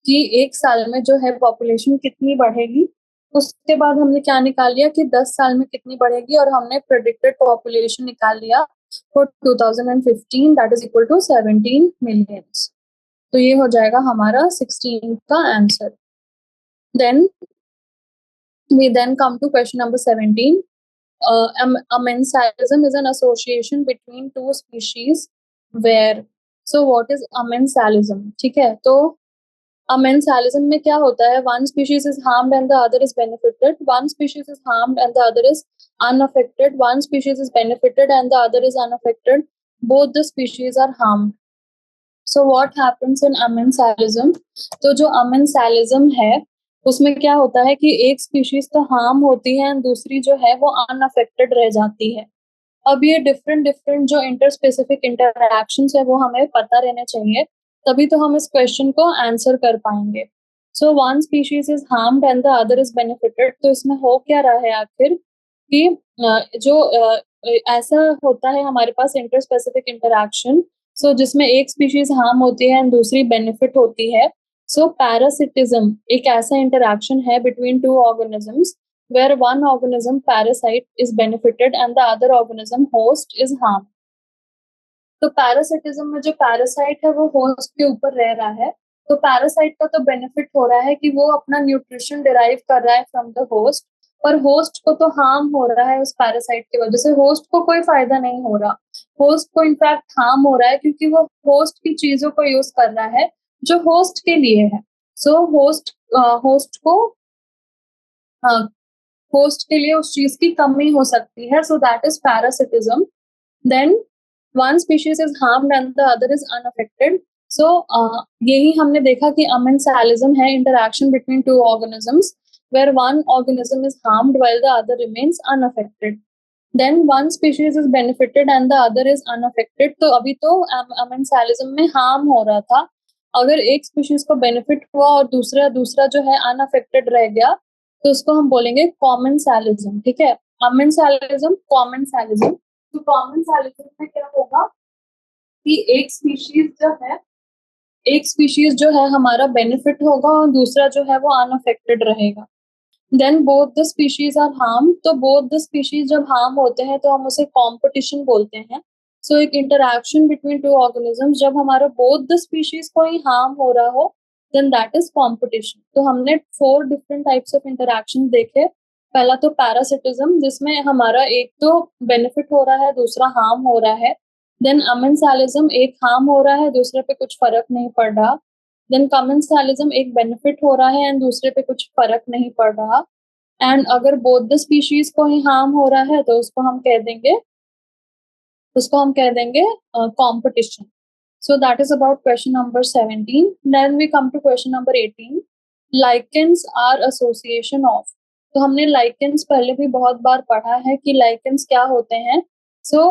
कि एक साल में जो है पॉपुलेशन कितनी बढ़ेगी। उसके बाद हमने क्या निकाल लिया कि 10 साल में कितनी बढ़ेगी और हमने प्रेडिक्टेड पॉपुलेशन निकाल लिया for 2015 that is equal to 17 millions. तो ये हो जाएगा हमारा 16 का answer. Then we then come to question number 17. Amensalism is an association between two species where, so what is amensalism? ठीक है, तो amensalism में क्या होता है, one species is harmed and the other is benefited, one species is harmed and the other is unaffected, one species is benefited and the other is unaffected, both the species are harmed. So what happens in amensalism? तो जो amensalism है उसमें क्या होता है कि एक species तो हार्म होती है, दूसरी जो है वो अनअफेक्टेड रह जाती है। अब ये डिफरेंट डिफरेंट जो इंटरस्पेसिफिक इंटरैक्शंस है वो हमें पता रहने चाहिए, तभी तो हम इस क्वेश्चन को आंसर कर पाएंगे। So one species is harmed and the other is benefited. तो इसमें हो क्या रहा है आखिर कि ऐसा होता है हमारे पास इंटरस्पेसिफिक इंटरैक्शन, सो जिसमें एक स्पीशीज हार्म होती है एंड दूसरी बेनिफिट होती है। सो पैरासिटिज्म एक ऐसा इंटरैक्शन है between two organisms where one organism parasite is benefited and the other organism host is harmed. तो पैरासिटिज्म में जो पैरासाइट है वो होस्ट के ऊपर रह रहा है, तो पैरासाइट का तो बेनिफिट हो रहा है कि वो अपना न्यूट्रिशन डिराइव कर रहा है फ्रॉम द होस्ट, पर होस्ट को तो हार्म हो रहा है उस पैरासाइट की वजह से। होस्ट को कोई फायदा नहीं हो रहा, होस्ट को इनफैक्ट हार्म हो रहा है क्योंकि वो होस्ट की चीजों को यूज कर रहा है जो होस्ट के लिए है। सो होस्ट को होस्ट के लिए उस चीज की कमी हो सकती है, so that is parasitism. Then one species is harmed and the other is unaffected. So यही हमने देखा कि अमेंसालिज्म है interaction between two organisms where one organism is harmed while the other remains unaffected. Then one species is benefited and the other is unaffected. तो अभी तो अमेंसालिज्म में harm हो रहा था, अगर एक स्पीशीज को बेनिफिट हुआ और दूसरा जो है अनअफेक्टेड रह गया तो उसको हम बोलेंगे कॉमेंसालिज्म। ठीक है, अमेंसालिज्म कॉमेंसालिज्म। तो कॉमेंसालिज्म में क्या होगा कि एक स्पीशीज जो है हमारा बेनिफिट होगा और दूसरा जो है वो अनअफेक्टेड रहेगा। Then both the species are harm. तो बोथ द स्पीशीज जब हार्म होते हैं तो हम उसे कॉम्पिटिशन बोलते हैं। सो एक इंटरैक्शन बिटवीन टू ऑर्गेनिजम्स जब हमारा बोथ द स्पीशीज को ही हार्म हो रहा हो देन दैट इज कॉम्पिटिशन। तो हमने 4 डिफरेंट टाइप्स ऑफ इंटरैक्शन देखे। पहला तो पैरासिटिज्म जिसमें हमारा एक तो बेनिफिट हो रहा है दूसरा हार्म हो रहा है। देन अमेंसालिज्म एक हार्म हो रहा है दूसरे पे कुछ फर्क नहीं पड़ रहा। देन कमेंसालिज्म एक बेनिफिट हो रहा है एंड दूसरे पे कुछ फर्क नहीं पड़ रहा। एंड अगर बोथ द स्पीशीज को ही हार्म हो रहा है तो उसको हम कह देंगे competition. So that is about question number 17. Then we come to question number 18. Lichens are association of. तो हमने lichens पहले भी बहुत बार पढ़ा है कि lichens क्या होते हैं। So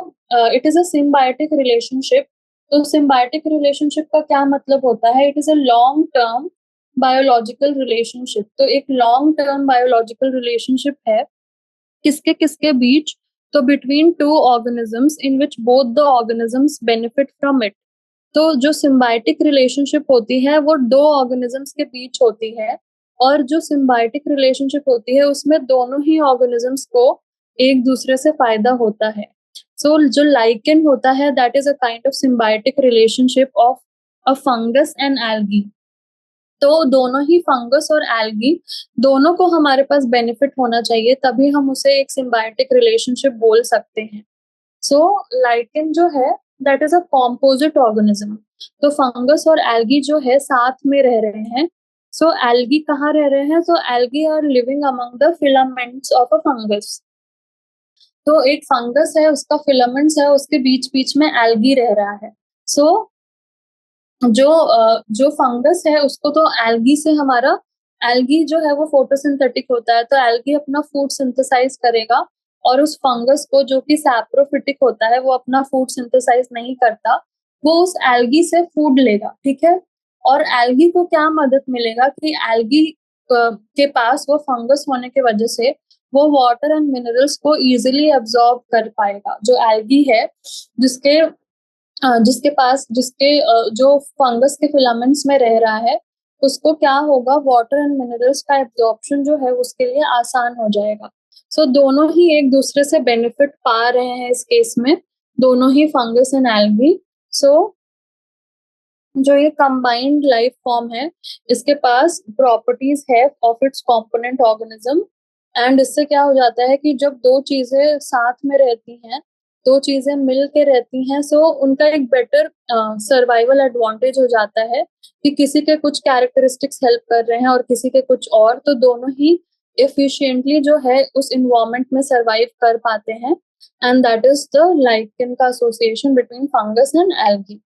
it is a symbiotic relationship. तो symbiotic relationship का क्या मतलब होता है? It is a long term biological relationship. तो एक long term biological relationship है किसके किसके बीच? तो between two organisms in which both the organisms benefit from it. तो जो सिम्बायोटिक रिलेशनशिप होती है वो 2 ऑर्गेनिजम्स के बीच होती है और जो सिम्बायोटिक रिलेशनशिप होती है उसमें दोनों ही ऑर्गेनिजम्स को एक दूसरे से फायदा होता है। सो जो लाइकेन होता है that is a kind of symbiotic relationship of a fungus and algae. तो दोनों ही फंगस और एल्गी दोनों को हमारे पास बेनिफिट होना चाहिए तभी हम उसे एक सिम्बायोटिक रिलेशनशिप बोल सकते हैं। सो लाइकेन जो है that is a composite organism. तो फंगस और एल्गी जो है साथ में रह रहे हैं। सो एल्गी कहाँ रह रहे हैं? So algae are living among the filaments of a fungus. तो एक फंगस है, उसका फिलामेंट्स है, उसके बीच बीच में एल्गी रह रहा है। सो जो फंगस है उसको तो एल्गी से हमारा एल्गी जो है वो फोटोसिंथेटिक होता है, तो एल्गी अपना फूड सिंथेसाइज करेगा, और उस फंगस को जो कि सैप्रोफिटिक होता है वो अपना फूड सिंथेसाइज नहीं करता, वो उस एल्गी से फूड लेगा, ठीक है। और एल्गी को क्या मदद मिलेगा कि एल्गी के पास वो फंगस होने की वजह से वो वाटर एंड मिनरल्स को इजीली एब्जॉर्ब कर पाएगा। जो एल्गी है जिसके जो फंगस के फिलामेंट्स में रह रहा है, उसको क्या होगा, वाटर एंड मिनरल्स का एब्जॉर्प्शन जो है उसके लिए आसान हो जाएगा। सो दोनों ही एक दूसरे से बेनिफिट पा रहे हैं इस केस में, दोनों ही फंगस एंड एल्गी। सो जो ये कंबाइंड लाइफ फॉर्म है, इसके पास प्रॉपर्टीज है of its component organism, and इससे क्या हो जाता है कि जब दो चीजें साथ में रहती हैं, दो चीजें मिल के रहती हैं, सो उनका एक बेटर सर्वाइवल एडवांटेज हो जाता है कि किसी के कुछ कैरेक्टरिस्टिक्स हेल्प कर रहे हैं और किसी के कुछ और, तो दोनों ही एफिशिएंटली जो है उस इन्वायरमेंट में सर्वाइव कर पाते हैं, and that is the lichen का association between fungus and algae.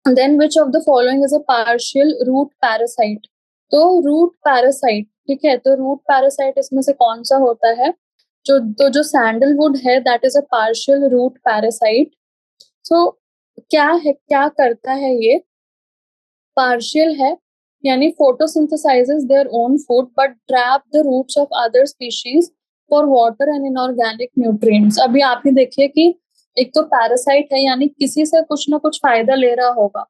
Then which of the following is a partial root parasite? तो रूट पैरासाइट, ठीक है, तो रूट पैरासाइट इसमें से कौन सा होता है? जो सैंडलवुड है that is a partial root parasite. So क्या है, क्या करता है ये? पार्शियल है, यानी photosynthesises their own food but trap the roots of other species for water and inorganic nutrients. अभी आप ही देखिए कि एक तो पैरासाइट है यानी किसी से कुछ ना कुछ फायदा ले रहा होगा,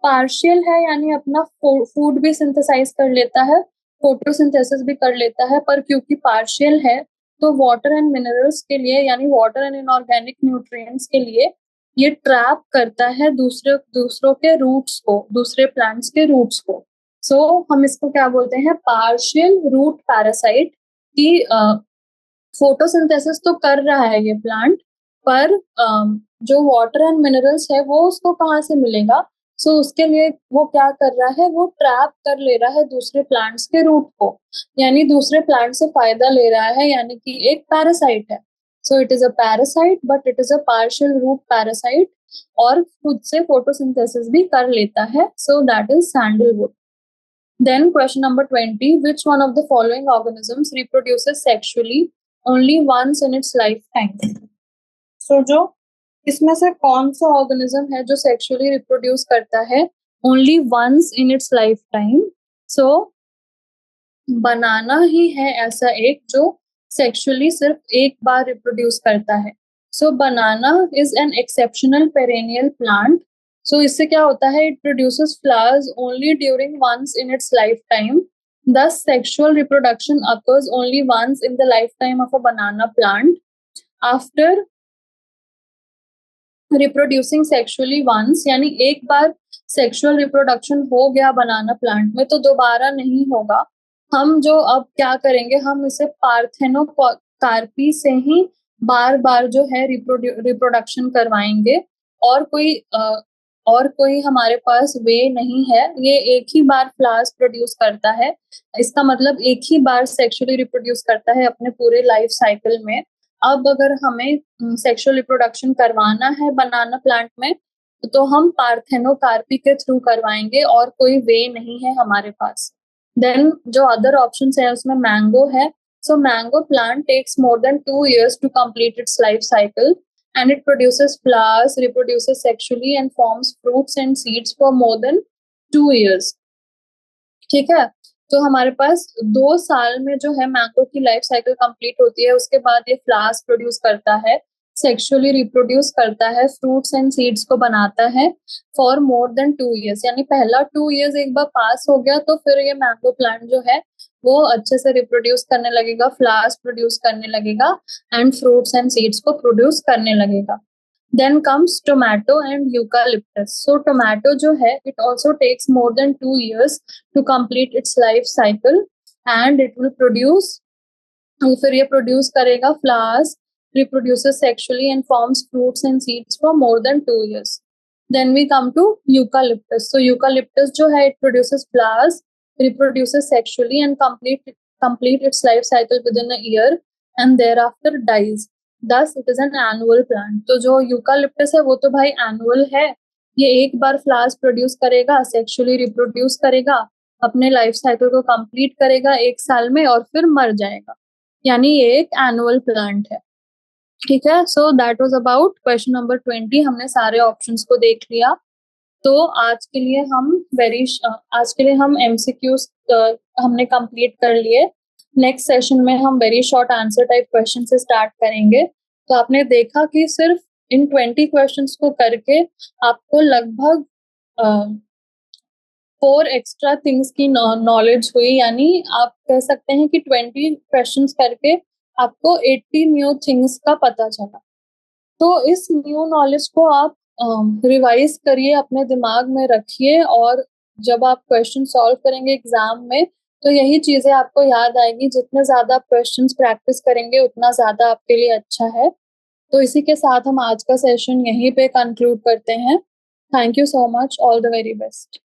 पार्शियल है यानी अपना फूड भी सिंथेसाइज कर लेता है, फोटोसिंथेसिस भी कर लेता है, पर क्योंकि पार्शियल है तो वाटर एंड मिनरल्स के लिए यानी वाटर एंड इनऑर्गेनिक न्यूट्रिएंट्स के लिए ये ट्रैप करता है दूसरों के रूट्स को, दूसरे प्लांट्स के रूट्स को। सो हम इसको क्या बोलते हैं? Partial root parasite. की फोटोसिंथेसिस तो कर रहा है ये प्लांट, पर जो वाटर एंड मिनरल्स है वो उसको कहाँ से मिलेगा? सो उसके लिए वो क्या कर रहा है, वो ट्रैप कर ले रहा है दूसरे प्लांट्स के रूट को, यानी दूसरे प्लांट से फायदा ले रहा है, यानी कि एक पैरासाइट है। So it is a parasite but it is a partial root parasite, और खुद से फोटोसिंथेसिस भी कर लेता है। So that is sandalwood. Then question number 20, which one of the following organisms reproduces sexually only once in its lifetime? So जो इसमें से कौन सा ऑर्गेनिज्म है जो सेक्सुअली रिप्रोड्यूस करता है only once in its lifetime? So banana ही है ऐसा एक जो सेक्सुअली सिर्फ एक बार रिप्रोड्यूस करता है। So banana is an exceptional perennial plant. So इससे क्या होता है, it produces flowers only during once in its lifetime, thus sexual reproduction occurs only once in the lifetime of a banana plant. After reproducing sexually once, यानी एक बार sexual reproduction हो गया बनाना plant में तो दोबारा नहीं होगा। हम जो अब क्या करेंगे, हम इसे पार्थेनोकार्पी से ही बार बार जो है रिप्रोडक्शन करवाएंगे, और कोई हमारे पास वे नहीं है। ये एक ही बार फ्लावर्स प्रोड्यूस करता है, इसका मतलब एक ही बार सेक्सुअली रिप्रोड्यूस करता है अपने पूरे लाइफ साइकिल में। अब अगर हमें सेक्सुअल रिप्रोडक्शन करवाना है बनाना प्लांट में तो हम पार्थेनोकार्पी के थ्रू करवाएंगे, और कोई वे नहीं है हमारे पास। देन जो अदर ऑप्शन है उसमें मैंगो है। So mango plant takes more than 2 years to complete its life cycle, and it produces flowers, reproduces sexually and forms fruits and seeds for more than 2 years. ठीक है, तो हमारे पास 2 साल में जो है मैंगो की लाइफ साइकिल कंप्लीट होती है, उसके बाद ये फ्लावर्स प्रोड्यूस करता है, सेक्सुअली रिप्रोड्यूस करता है, फ्रूट्स एंड सीड्स को बनाता है फॉर मोर देन 2 years। यानी पहला 2 years एक बार पास हो गया तो फिर ये मैंगो प्लांट जो है वो अच्छे से रिप्रोड्यूस करने लगेगा, फ्लावर्स प्रोड्यूस करने लगेगा एंड फ्रूट्स एंड सीड्स को प्रोड्यूस करने लगेगा। Then comes tomato and eucalyptus. So tomato जो है it also takes more than 2 years to complete its life cycle, and it will produce, फिर ये produce करेगा flowers, reproduces sexually and forms fruits and seeds for more than 2 years. Then we come to eucalyptus. So eucalyptus जो है it produces flowers, reproduces sexually and complete its life cycle within a year, and thereafter dies. Thus it is an annual plant. तो जो eucalyptus है वो तो भाई annual है, ये एक बार फ्लावर्स प्रोड्यूस करेगा, सेक्सुअली रिप्रोड्यूस करेगा, अपने लाइफ साइकिल को कंप्लीट करेगा 1 साल में और फिर मर जाएगा, यानी ये एक एनुअल प्लांट है। ठीक है, so that was about question number 20। हमने सारे ऑप्शंस को देख लिया। तो आज के लिए हम एमसीक्यूज हमने कंप्लीट कर लिए। नेक्स्ट सेशन में हम very short answer type question से स्टार्ट करेंगे। तो आपने देखा कि सिर्फ इन 20 क्वेश्चंस को करके आपको लगभग 4 एक्स्ट्रा थिंग्स की नॉलेज हुई, यानी आप कह सकते हैं कि 20 क्वेश्चंस करके आपको 80 न्यू थिंग्स का पता चला। तो इस न्यू नॉलेज को आप रिवाइज करिए, अपने दिमाग में रखिए, और जब आप क्वेश्चन सॉल्व करेंगे एग्जाम में तो यही चीजें आपको याद आएगी। जितने ज्यादा क्वेश्चंस प्रैक्टिस करेंगे उतना ज्यादा आपके लिए अच्छा है। तो इसी के साथ हम आज का सेशन यहीं पे कंक्लूड करते हैं। Thank you so much, all the very best.